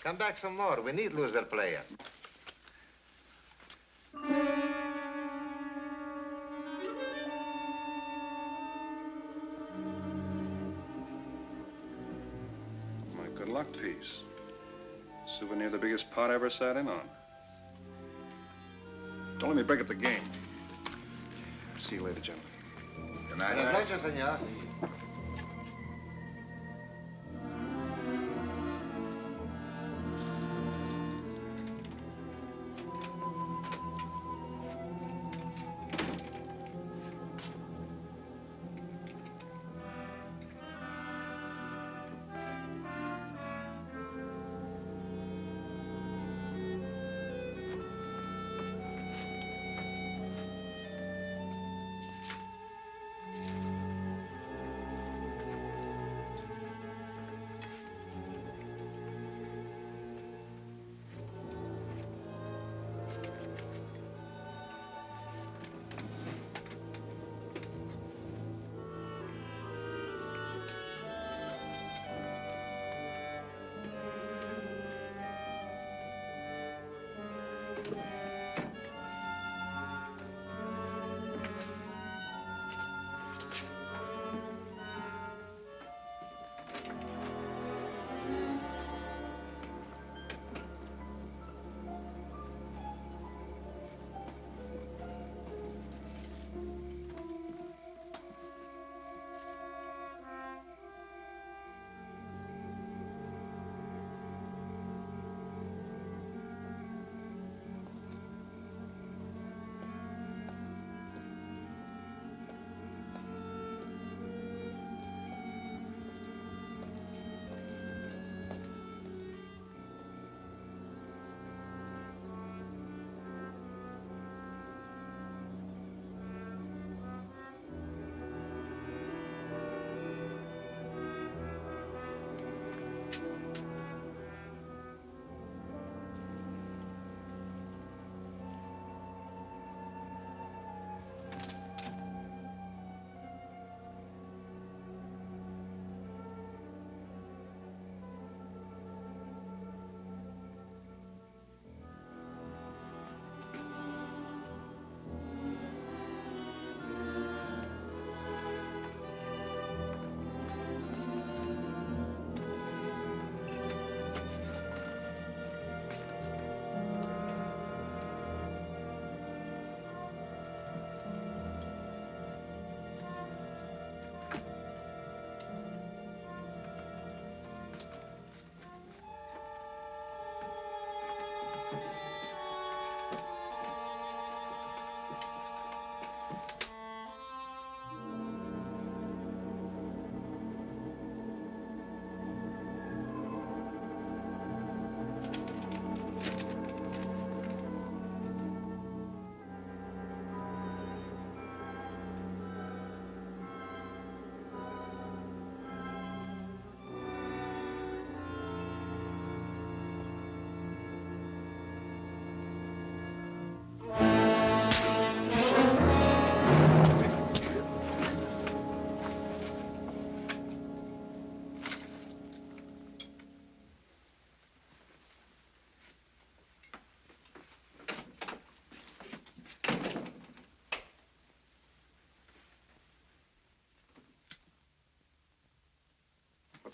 S3: Come back some more. We need loser player.
S16: My good luck piece. Souvenir the biggest pot I ever sat in on. Don't let me break up the game. See you later, gentlemen.
S2: Good night.
S3: Buenas noches, senor.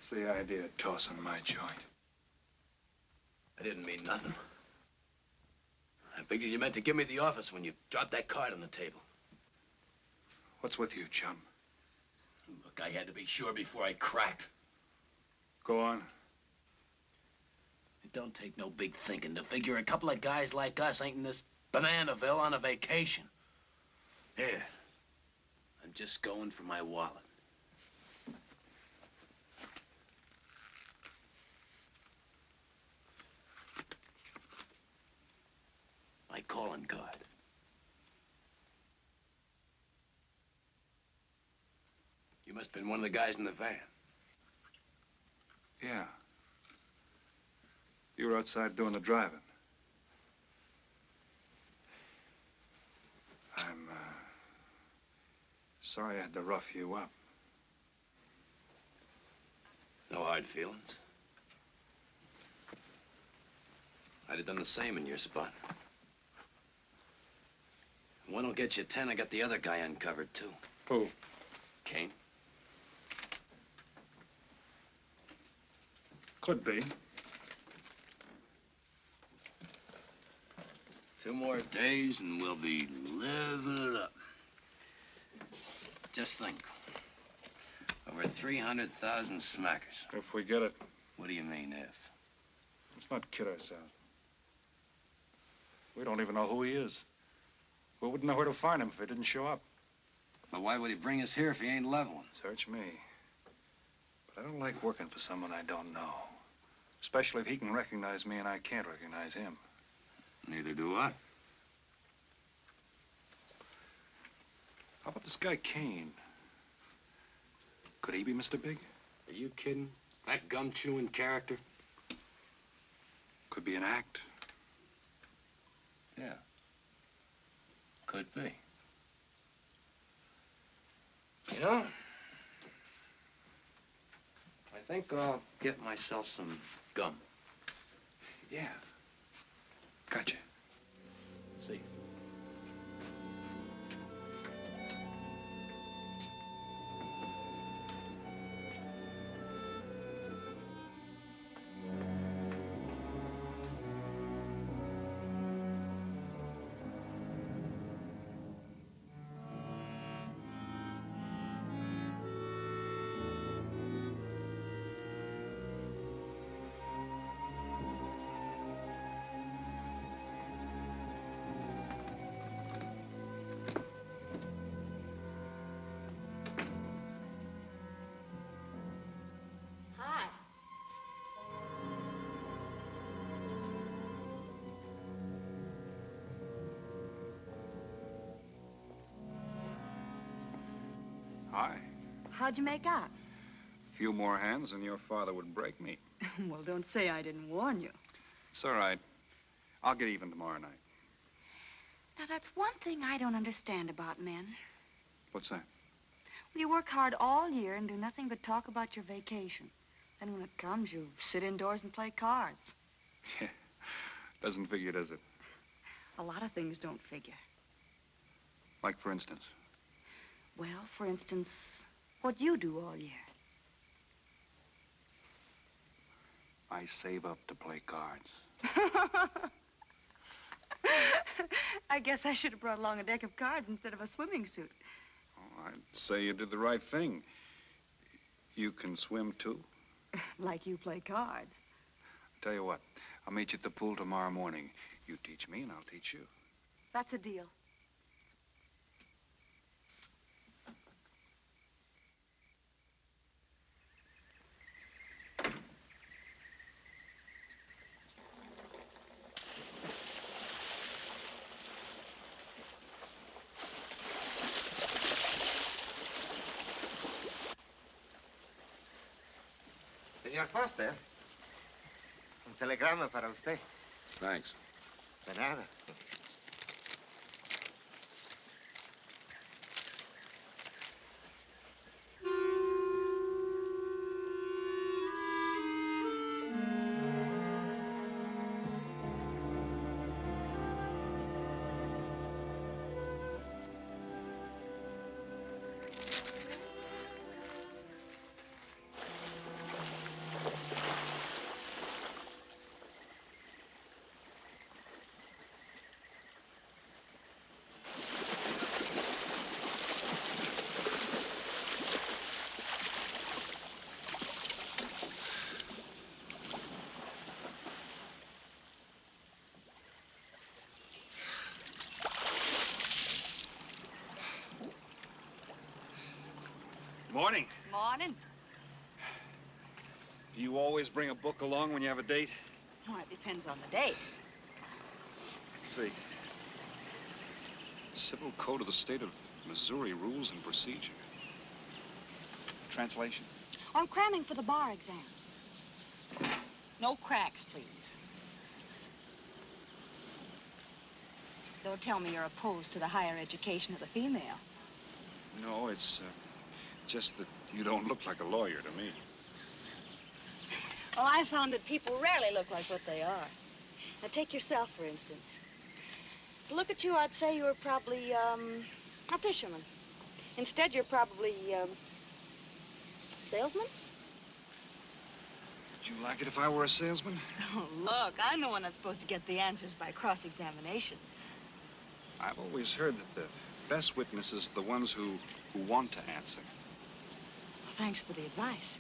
S7: What's the idea of tossing my joint?
S23: I didn't mean nothing. I figured you meant to give me the office when you dropped that card on the table.
S7: What's with you, chum?
S23: Look, I had to be sure before I cracked.
S7: Go on.
S23: It don't take no big thinking to figure a couple of guys like us ain't in this Bananaville on a vacation. Here, I'm just going for my wallet. My calling card. You must have been one of the guys in the van.
S7: Yeah. You were outside doing the driving. I'm, sorry I had to rough you up.
S23: No hard feelings. I'd have done the same in your spot. One will get you 10. I got the other guy uncovered, too.
S7: Who?
S23: Kane.
S7: Could be.
S23: 2 more days and we'll be living it up. Just think. Over 300,000 smackers.
S7: If we get it.
S23: What do you mean, if?
S7: Let's not kid ourselves. We don't even know who he is. We wouldn't know where to find him if he didn't show up.
S23: But why would he bring us here if he ain't leveling?
S7: Search me. But I don't like working for someone I don't know. Especially if he can recognize me and I can't recognize him.
S23: Neither do I.
S7: How about this guy Kane? Could he be Mr. Big?
S23: Are you kidding? That gum-chewing character?
S7: Could be an act.
S23: Yeah. Could be. You know, I think I'll get myself some gum.
S7: Yeah. Gotcha.
S23: See you.
S19: Hi.
S7: Hi.
S6: How'd you make out?
S7: A few more hands and your father would break me.
S6: Well, don't say I didn't warn you.
S7: It's all right. I'll get even tomorrow night.
S6: Now, that's one thing I don't understand about men.
S7: What's that?
S6: Well, you work hard all year and do nothing but talk about your vacation. Then when it comes, you sit indoors and play cards.
S7: Yeah. Doesn't figure, does it?
S6: A lot of things don't figure.
S7: Like, for instance?
S6: Well, for instance, what you do all year.
S7: I save up to play cards.
S6: I guess I should have brought along a deck of cards instead of a swimming suit.
S7: Oh, I'd say you did the right thing. You can swim, too?
S6: Like you play cards.
S7: Tell you what, I'll meet you at the pool tomorrow morning. You teach me and I'll teach you.
S6: That's a deal.
S3: Señor Foster, un telegrama para usted.
S2: Thanks.
S3: De nada.
S7: Morning.
S6: Morning.
S7: Do you always bring a book along when you have a date?
S6: Well, it depends on the date.
S7: Let's see. Civil Code of the State of Missouri Rules and Procedure. Translation.
S6: I'm cramming for the bar exam. No cracks, please. Don't tell me you're opposed to the higher education of the female.
S7: No, it's just that you don't look like a lawyer to me.
S6: Well, I found that people rarely look like what they are. Now, take yourself, for instance. To look at you, I'd say you were probably, a fisherman. Instead, you're probably, salesman?
S7: Would you like it if I were a salesman?
S6: Oh, look, I'm the one that's supposed to get the answers by cross-examination.
S7: I've always heard that the best witnesses are the ones who want to answer.
S6: Well, thanks for the advice.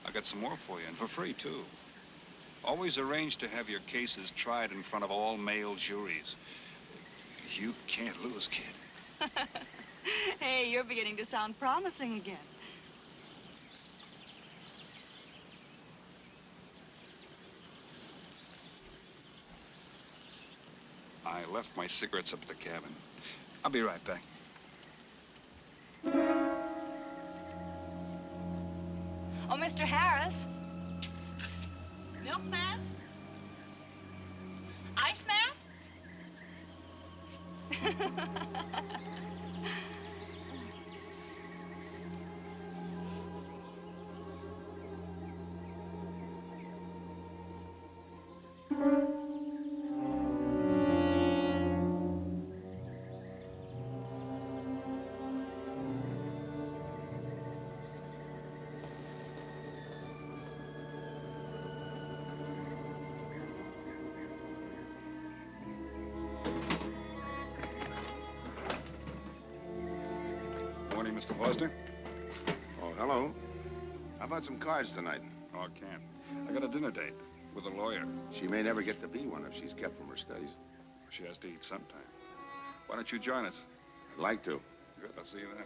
S7: I got some more for you, and for free, too. Always arrange to have your cases tried in front of all male juries. You can't lose, kid.
S6: Hey, you're beginning to sound promising again.
S7: I left my cigarettes up at the cabin. I'll be right back.
S6: Oh, Mr. Harris. Milkman? Iceman?
S7: Morning, Mr. Foster.
S2: Oh, hello. How about some cards tonight?
S7: Oh, I can't. I got a dinner date with a lawyer.
S2: She may never get to be one if she's kept from her studies.
S7: She has to eat sometime. Why don't you join us?
S2: I'd like to.
S7: Good, I'll see you then.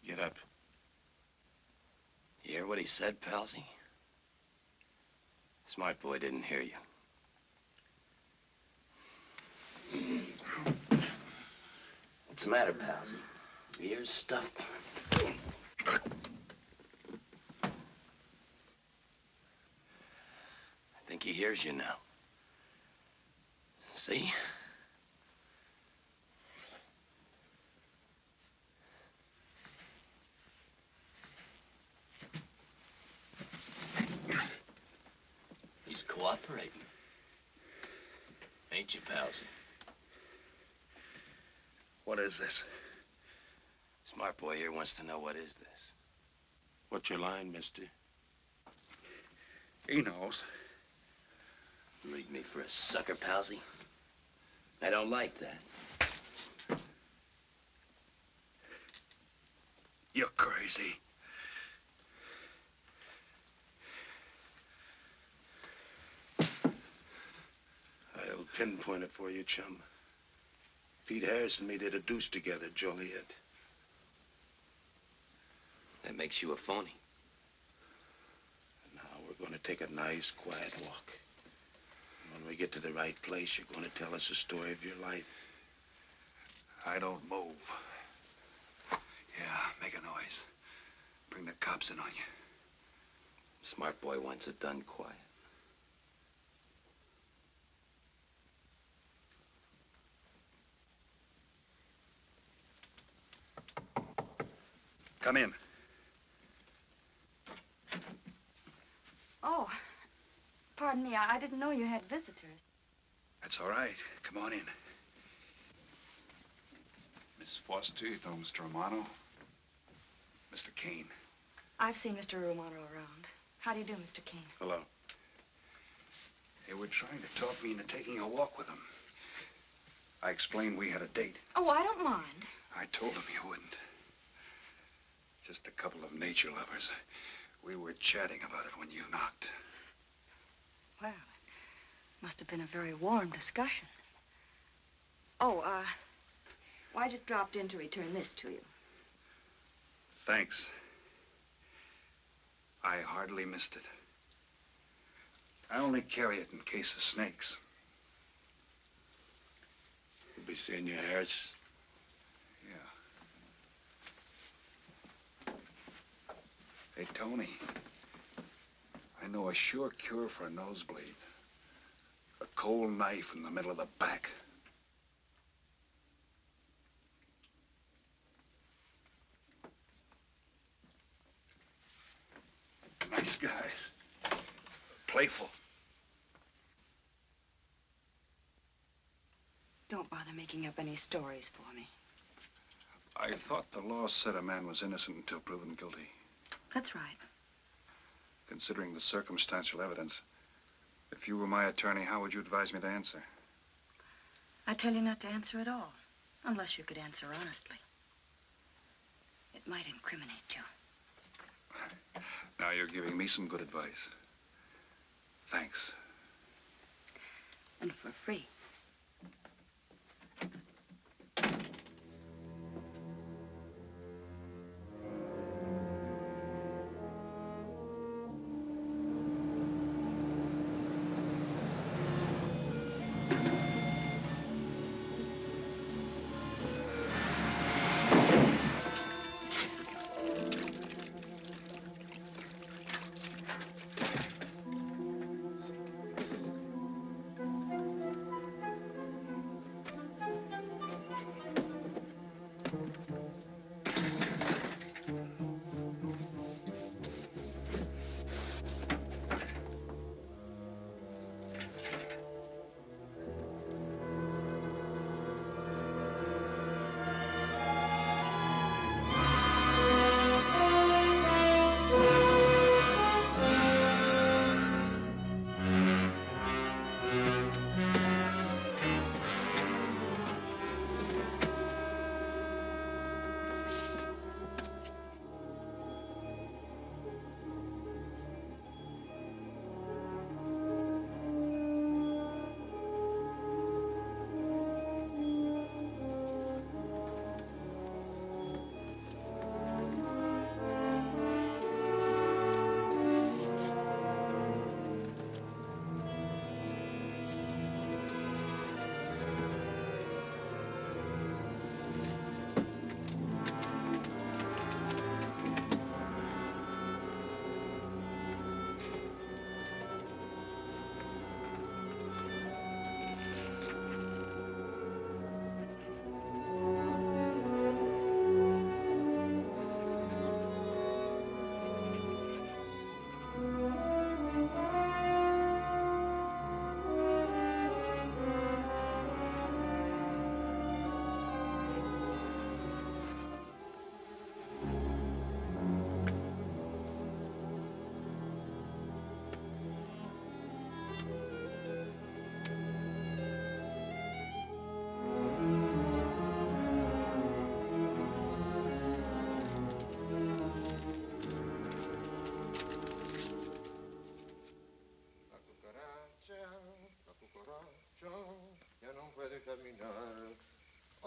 S5: Get up. You hear what he said, Palsy? Smart boy didn't hear you. What's the matter, Palsy? Your ears stuffed? I think he hears you now. See? He's cooperating. Ain't you, Palsy?
S7: What is this?
S5: Smart boy here wants to know what is this. What's your line, mister?
S7: He knows.
S5: Leave me for a sucker, Palsy. I don't like that.
S7: You're crazy.
S5: I'll pinpoint it for you, chum. Pete Harris and me did a deuce together, Joliet. That makes you a phony. Now we're going to take a nice, quiet walk.
S23: When we get to the right place, you're going to tell us the story of your life.
S7: I don't move. Yeah, make a noise. Bring the cops in on you.
S5: Smart boy wants it done quiet.
S7: Come in.
S6: Oh, pardon me. I didn't know you had visitors.
S7: That's all right. Come on in. Miss Foster, you know Mr. Romano? Mr. Kane.
S6: I've seen Mr. Romano around. How do you do, Mr. Kane?
S7: Hello. They were trying to talk me into taking a walk with them. I explained we had a date.
S6: Oh, I don't mind.
S7: I told them you wouldn't. Just a couple of nature lovers. We were chatting about it when you knocked.
S6: Well, it must have been a very warm discussion. Oh, well, I just dropped in to return this to you.
S7: Thanks. I hardly missed it. I only carry it in case of snakes.
S23: You'll be seeing your Harris?
S7: Yeah. Hey, Tony. I know a sure cure for a nosebleed. A cold knife in the middle of the back. Nice guys. Playful.
S6: Don't bother making up any stories for me.
S7: I thought the law said a man was innocent until proven guilty.
S6: That's right.
S7: Considering the circumstantial evidence, if you were my attorney, how would you advise me to answer?
S6: I tell you not to answer at all, unless you could answer honestly. It might incriminate you.
S7: Now you're giving me some good advice. Thanks.
S6: And for free.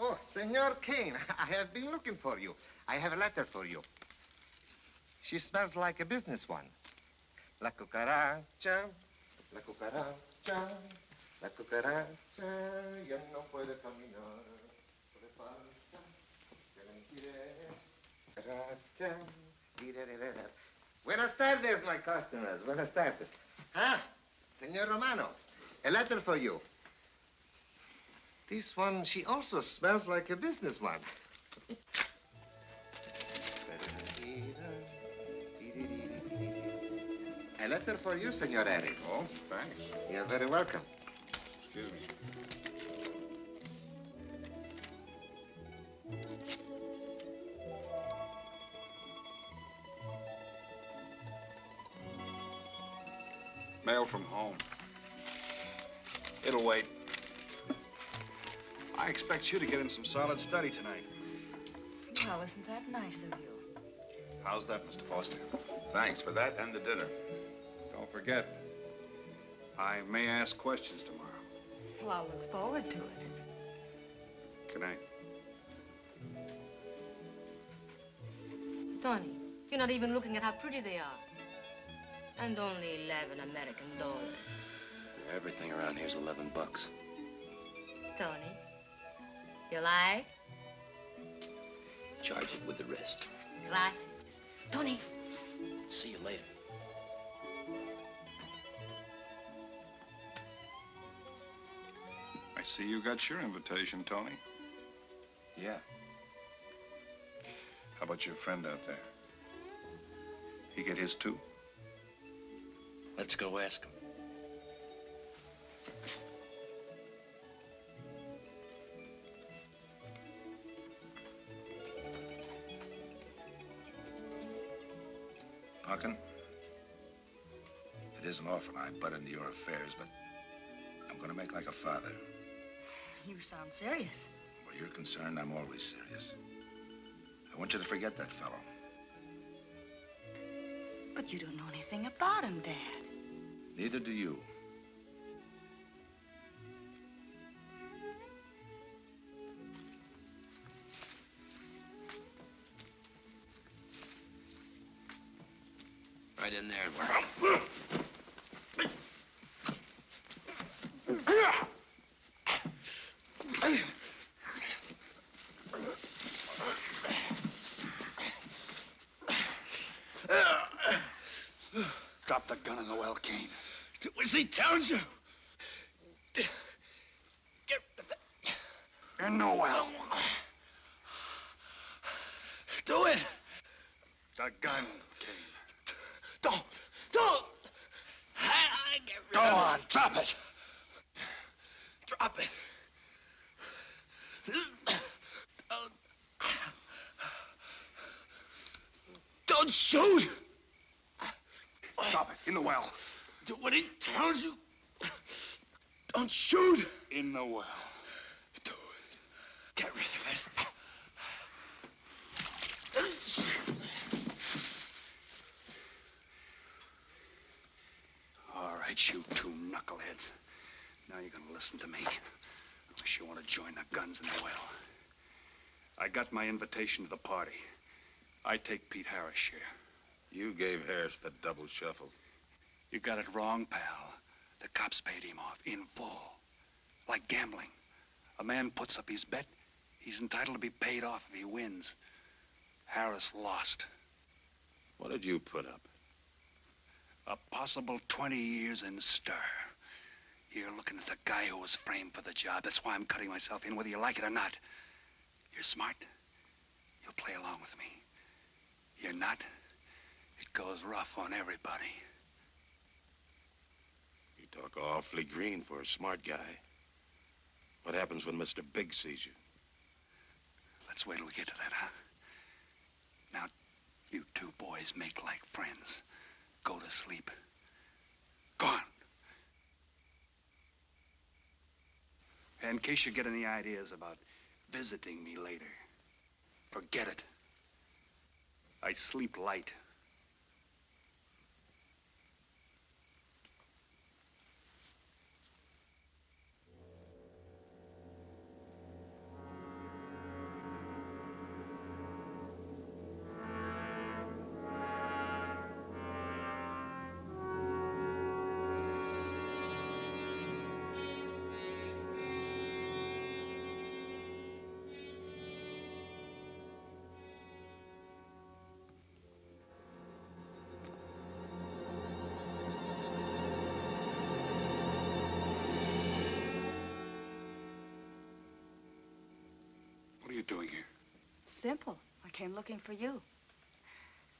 S3: Oh, Senor Kane, I have been looking for you. I have a letter for you. She smells like a business one. La cucaracha, La cucaracha ya no puede caminar. Por falta de mentir. Cucaracha. Buenas tardes, my customers. Buenas tardes. Ah, Senor Romano, a letter for you. This one, she also smells like a businessman. A letter for you, Senor Harris.
S8: Oh, thanks.
S3: You're very welcome.
S8: Excuse me. Mail from home. It'll wait. I expect you to get in some solid study tonight.
S4: Well, isn't that nice of you?
S8: How's that, Mr. Foster?
S2: Thanks for that and the dinner.
S8: Don't forget, I may ask questions tomorrow.
S4: Well, I'll look forward to it.
S8: Good night.
S19: Tony, you're not even looking at how pretty they are. And only 11 American dollars.
S5: Everything around here's $11.
S19: Tony, you like?
S5: Charge it with the rest.
S19: Gracias. Tony.
S5: See you later.
S7: I see you got your invitation, Tony.
S5: Yeah.
S7: How about your friend out there? He get his too?
S5: Let's go ask him.
S2: Pumpkin, it isn't often I butt into your affairs, but I'm going to make like a father.
S6: You sound serious.
S2: Where you're concerned, I'm always serious. I want you to forget that fellow.
S6: But you don't know anything about him, Dad.
S2: Neither do you.
S5: Right in there and work.
S7: Drop the gun in the well, Kane.
S23: Do as he tells you. Get
S7: in the well.
S23: Do it.
S7: The gun, Kane.
S23: Don't. I get rid
S7: Go
S23: of
S7: on,
S23: it.
S7: drop it.
S23: Drop it. Don't shoot.
S7: Drop it in the well.
S23: Do what he tells you. Don't shoot.
S7: In the well.
S23: Do it. Get rid of it.
S7: All right, you two knuckleheads. Now you're gonna listen to me. Unless you want to join the guns in the well. I got my invitation to the party. I take Pete Harris' share.
S2: You gave Harris the double shuffle.
S7: You got it wrong, pal. The cops paid him off in full. Like gambling. A man puts up his bet, he's entitled to be paid off if he wins. Harris lost.
S2: What did you put up?
S7: A possible 20 years in stir. You're looking at the guy who was framed for the job. That's why I'm cutting myself in, whether you like it or not. You're smart. You'll play along with me. You're not. It goes rough on everybody.
S2: You talk awfully green for a smart guy. What happens when Mr. Big sees you?
S7: Let's wait till we get to that, huh? Now, you two boys make like friends. Go to sleep. Go on. In case you get any ideas about visiting me later, forget it. I sleep light. you doing here?
S6: Simple. I came looking for you.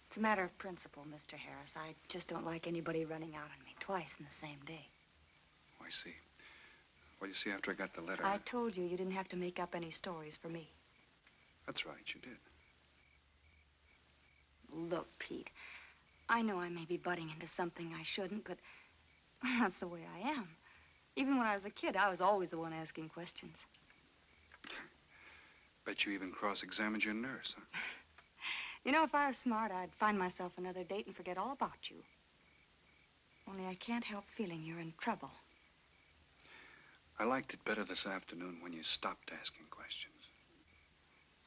S6: It's a matter of principle, Mr. Harris. I just don't like anybody running out on me twice in the same day.
S7: Oh, I see. Well, you see, after I got the letter...
S6: I told you you didn't have to make up any stories for me.
S7: That's right, you did.
S6: Look, Pete, I know I may be butting into something I shouldn't, but that's the way I am. Even when I was a kid, I was always the one asking questions.
S7: Bet you even cross-examined your nurse, huh?
S6: You know, if I was smart, I'd find myself another date and forget all about you. Only I can't help feeling you're in trouble.
S7: I liked it better this afternoon when you stopped asking questions.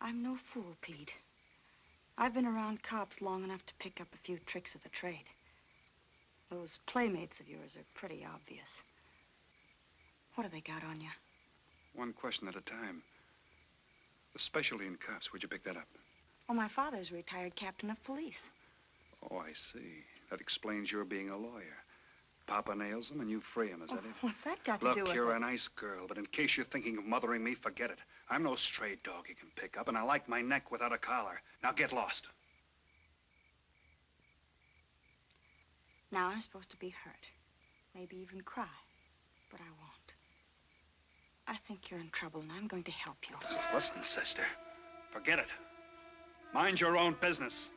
S6: I'm no fool, Pete. I've been around cops long enough to pick up a few tricks of the trade. Those playmates of yours are pretty obvious. What have they got on you?
S7: One question at a time. The specialty in cops, where'd you pick that up?
S6: Oh, my father's a retired captain of police.
S7: Oh, I see. That explains your being a lawyer. Papa nails him and you free him, is that it?
S6: What's that got to
S7: Look,
S6: do with
S7: you're
S6: it?
S7: a nice girl, but in case you're thinking of mothering me, forget it. I'm no stray dog you can pick up, and I like my neck without a collar. Now get lost.
S6: Now I'm supposed to be hurt. Maybe even cry. But I won't. I think you're in trouble, and I'm going to help you.
S7: Listen, sister. Forget it. Mind your own business.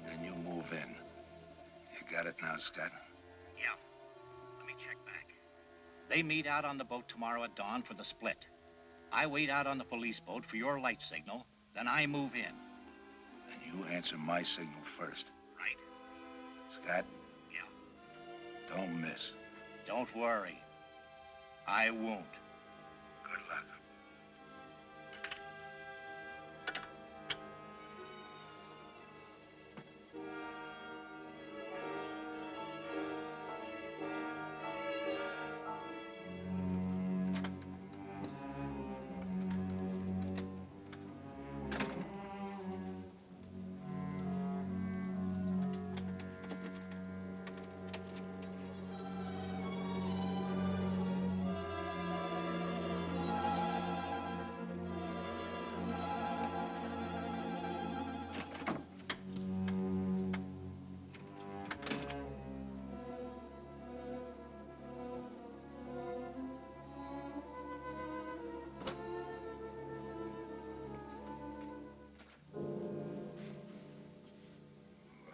S2: Then you move in. You got it now, Scott?
S17: Yeah. Let me check back. They meet out on the boat tomorrow at dawn for the split. I wait out on the police boat for your light signal, then I move in.
S2: And you answer my signal first.
S17: Right.
S2: Scott?
S17: Yeah.
S2: Don't miss.
S17: Don't worry. I won't.
S2: Good luck.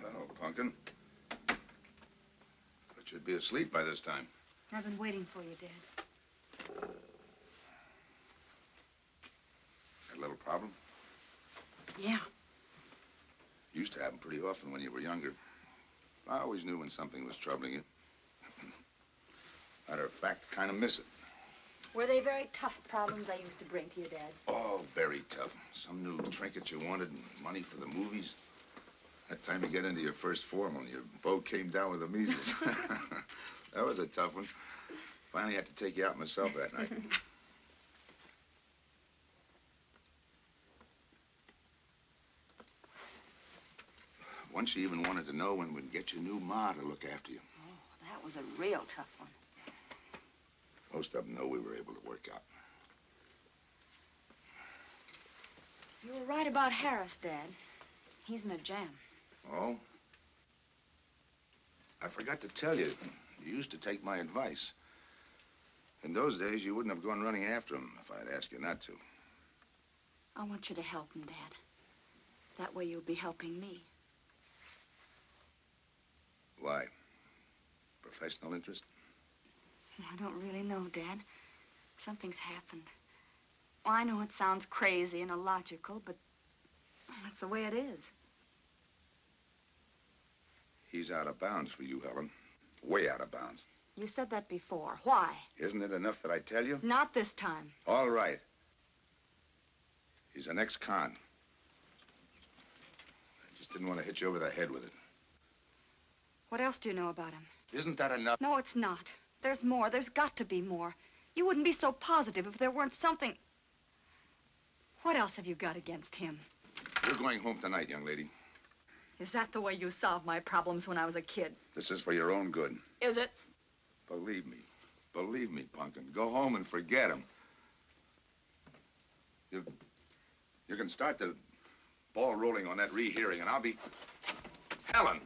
S2: Well, Pumpkin. Thought you'd be asleep by this time.
S6: I've been waiting for you, Dad.
S2: Got a little problem?
S6: Yeah.
S2: Used to happen pretty often when you were younger. I always knew when something was troubling you. Matter of fact, kind of miss it.
S6: Were they very tough problems I used to bring to you, Dad?
S2: Oh, very tough. Some new trinket you wanted and money for the movies. That time you get into your first formal and your boat came down with the measles. That was a tough one. Finally had to take you out myself that night. Once you even wanted to know when we'd get your new ma to look after you.
S6: Oh, that was a real tough one.
S2: Most of them know we were able to work out.
S6: You were right about Harris, Dad. He's in a jam.
S2: Oh? I forgot to tell you, you used to take my advice. In those days, you wouldn't have gone running after him if I'd asked you not to.
S6: I want you to help him, Dad. That way you'll be helping me.
S2: Why? Professional interest?
S6: I don't really know, Dad. Something's happened. Well, I know it sounds crazy and illogical, but that's the way it is.
S2: He's out of bounds for you, Helen. Way out of bounds.
S6: You said that before. Why?
S2: Isn't it enough that I tell you?
S6: Not this time.
S2: All right. He's an ex-con. I just didn't want to hit you over the head with it.
S6: What else do you know about him?
S2: Isn't that enough?
S6: No, it's not. There's more. There's got to be more. You wouldn't be so positive if there weren't something. What else have you got against him?
S2: You're going home tonight, young lady.
S6: Is that the way you solved my problems when I was a kid?
S2: This is for your own good.
S6: Is it?
S2: Believe me. Believe me, Punkin. Go home and forget him. You can start the ball rolling on that rehearing, and I'll be... Helen!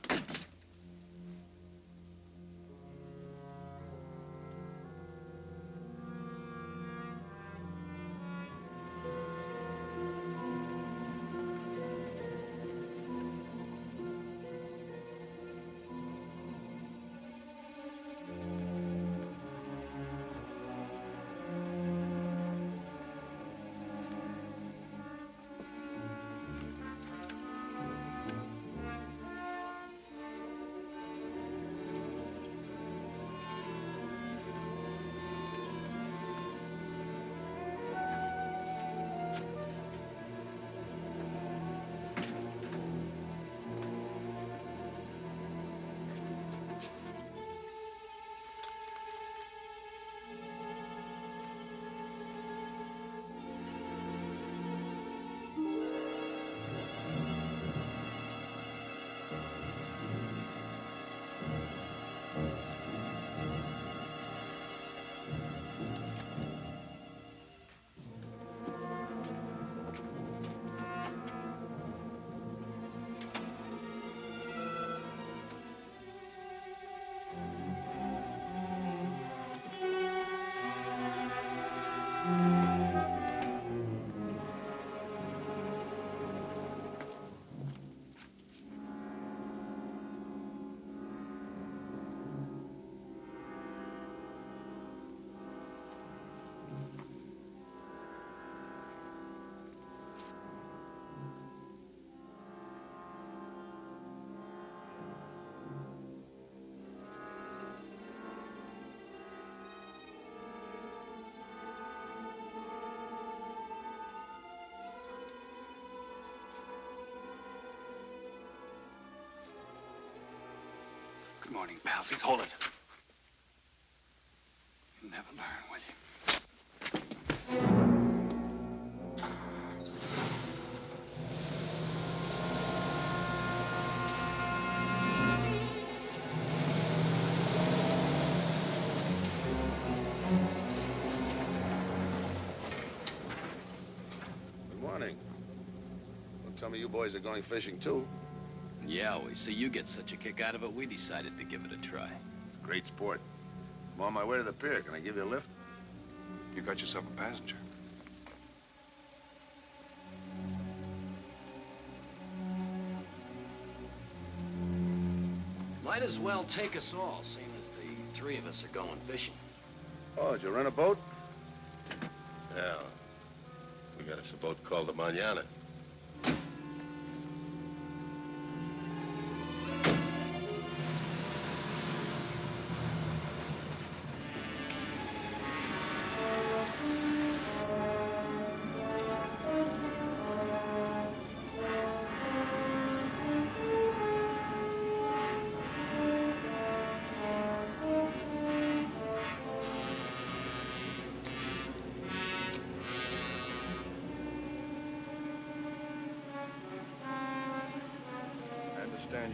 S7: Good morning, palsies. Hold it. You'll never learn, will you?
S2: Good morning. Don't tell me you boys are going fishing, too.
S5: Yeah, we see you get such a kick out of it, we decided to give it a try.
S2: Great sport. I'm on my way to the pier. Can I give you a lift?
S7: You got yourself a passenger.
S5: Might as well take us all, seeing as the three of us are going fishing.
S2: Oh, did you rent a boat?
S11: Yeah. We got us a boat called the Manana.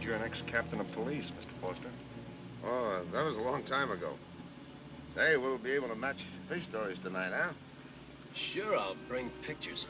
S8: You're an ex-captain of police, Mr. Foster.
S2: Oh, that was a long time ago. Hey, we'll be able to match fish stories tonight, huh?
S5: Sure, I'll bring pictures.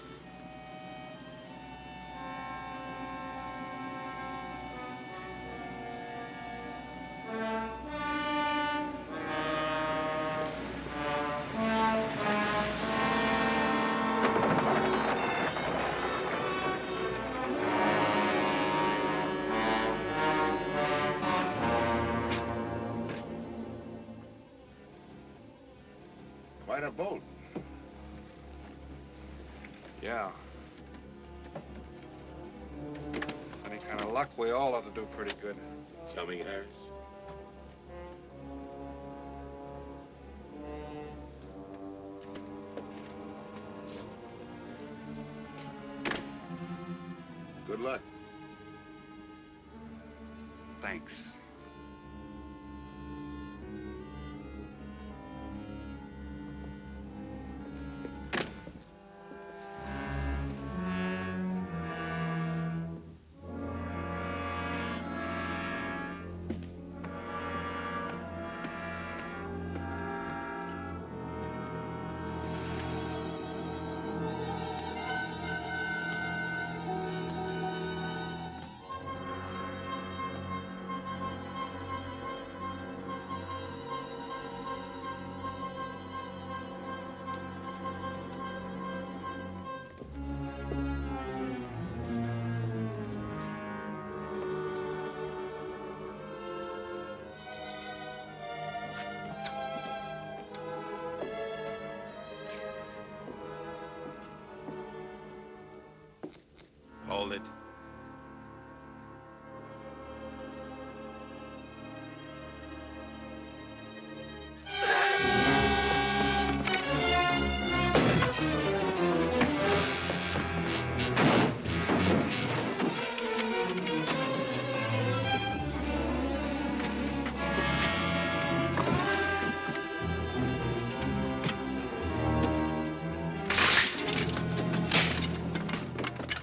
S2: Quite a boat.
S21: Yeah. Any kind of luck, we all ought to do pretty good.
S11: Coming, Harris?
S2: Good luck.
S7: Thanks.
S11: hold it.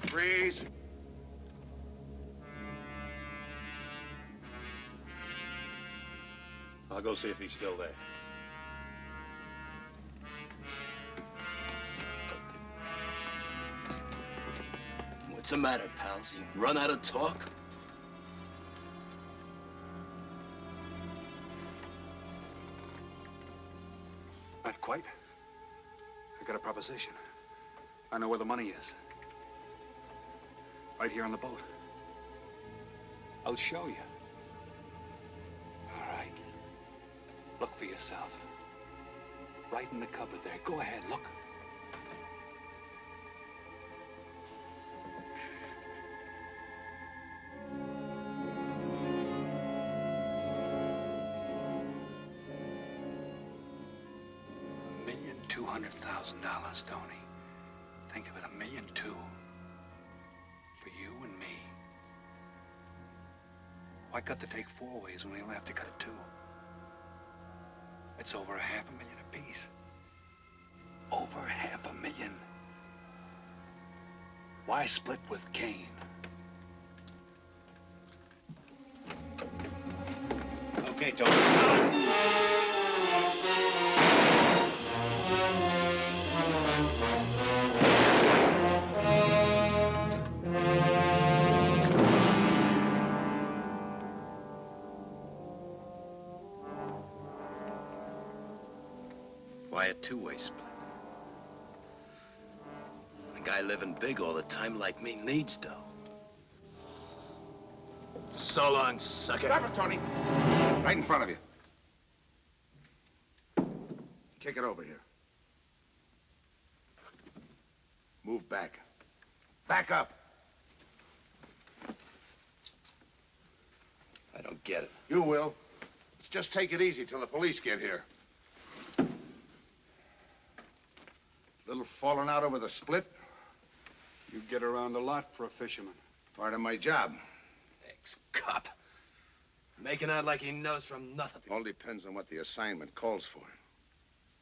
S7: Freeze.
S11: I'll go see if he's still there.
S23: What's the matter, pals? You run out of talk?
S7: Not quite. I got a proposition. I know where the money is. Right here on the boat. I'll show you. All right. Look for yourself. Right in the cupboard there. Go ahead, look. $1,200,000, Tony. Think of it, $1.2 million. For you and me. Why cut the take 4 ways when we only have to cut it 2? It's over $500,000 apiece. Over $500,000. Why split with Kane?
S13: Okay, Tony.
S5: Why a two-way split? A guy living big all the time like me needs dough. So long, sucker.
S2: Stop it, Tony. Right in front of you. Kick it over here. Move back. Back up.
S5: I don't get it.
S2: You will. Let's just take it easy till the police get here. Little falling out over the split.
S7: You get around a lot for a fisherman.
S2: Part of my job.
S23: Ex-cop. Making out like he knows from nothing.
S2: All depends on what the assignment calls for.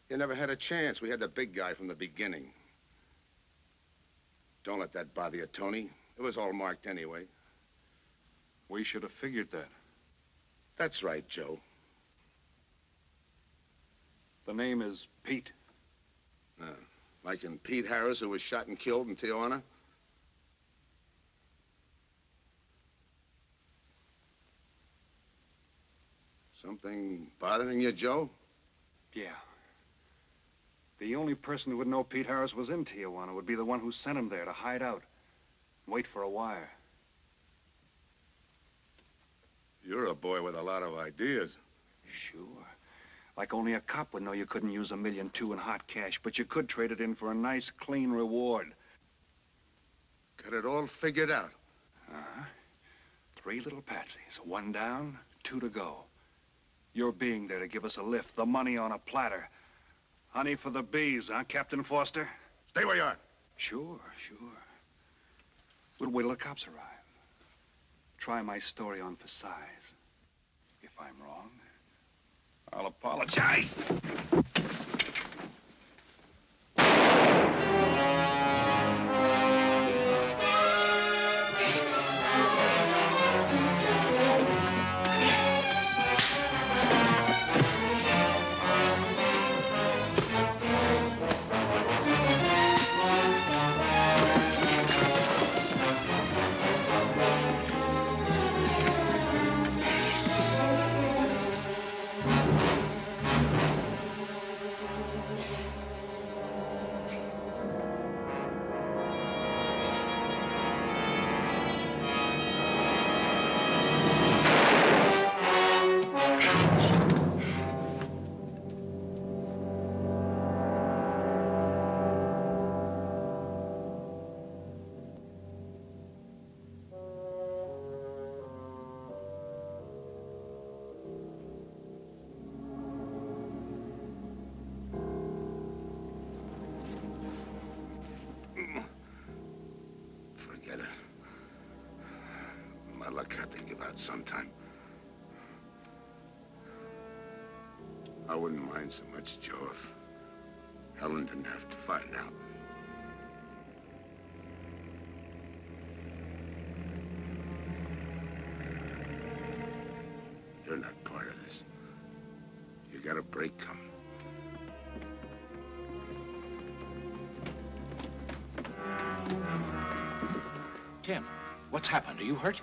S2: You never had a chance. We had the big guy from the beginning. Don't let that bother you, Tony. It was all marked anyway.
S7: We should have figured that.
S2: That's right, Joe.
S7: The name is Pete.
S2: Like in Pete Harris, who was shot and killed in Tijuana? Something bothering you, Joe?
S7: Yeah. The only person who would know Pete Harris was in Tijuana would be the one who sent him there to hide out. Wait for a wire.
S2: You're a boy with a lot of ideas.
S7: Sure. Like only a cop would know you couldn't use $1.2 million in hot cash, but you could trade it in for a nice, clean reward.
S2: Got it all figured out.
S7: Uh-huh. 3 little patsies. 1 down, 2 to go. Your being there to give us a lift, the money on a platter. Honey for the bees, huh, Captain Foster?
S2: Stay where you are.
S7: Sure, sure. We'll wait till the cops arrive. Try my story on for size. If I'm wrong, I'll apologize.
S2: got to give out sometime. I wouldn't mind so much, Joe, if Helen didn't have to find out. You're not part of this. You got a break coming.
S13: Tim, what's happened? Are you hurt?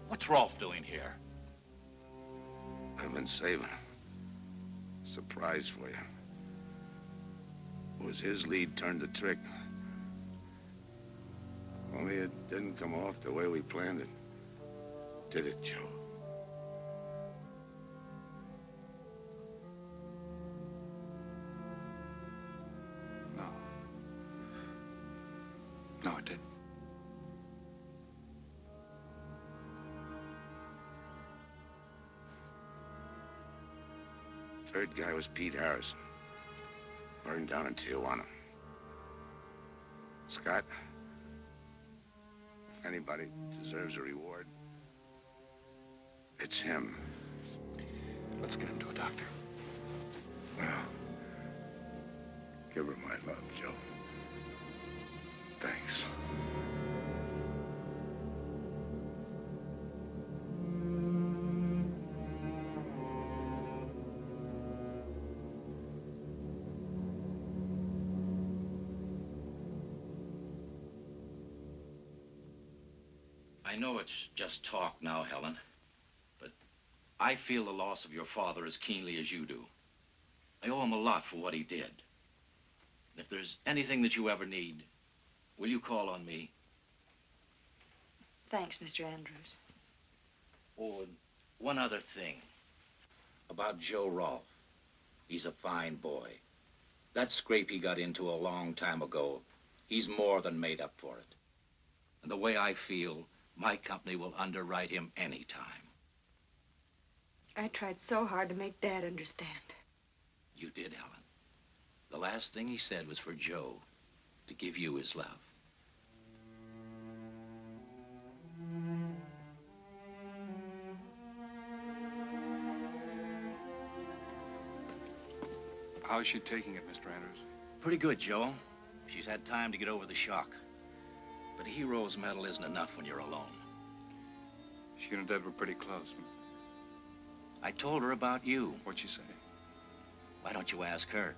S13: What's Rolf doing here?
S2: I've been saving him. Surprise for you. It was his lead turned the trick. Only it didn't come off the way we planned it. Did it, Joe?
S21: No. No, it didn't.
S2: Third guy was Pete Harrison. Burned down in Tijuana. Scott, if anybody deserves a reward, it's him.
S21: Let's get him to a doctor.
S2: Well, give her my love, Joe. Thanks.
S13: I know it's just talk now, Helen, but I feel the loss of your father as keenly as you do. I owe him a lot for what he did. And if there's anything that you ever need, will you call on me?
S6: Thanks, Mr. Andrews.
S13: Oh, and one other thing. About Joe Rolfe. He's a fine boy. That scrape he got into a long time ago, he's more than made up for it. And the way I feel, my company will underwrite him any time.
S6: I tried so hard to make Dad understand.
S13: You did, Helen. The last thing he said was for Joe to give you his love.
S21: How's she taking it, Mr. Andrews?
S13: Pretty good, Joe. She's had time to get over the shock. But a hero's medal isn't enough when you're alone.
S21: She and Dad were pretty close.
S13: I told her about you.
S21: What'd she say?
S13: Why don't you ask her?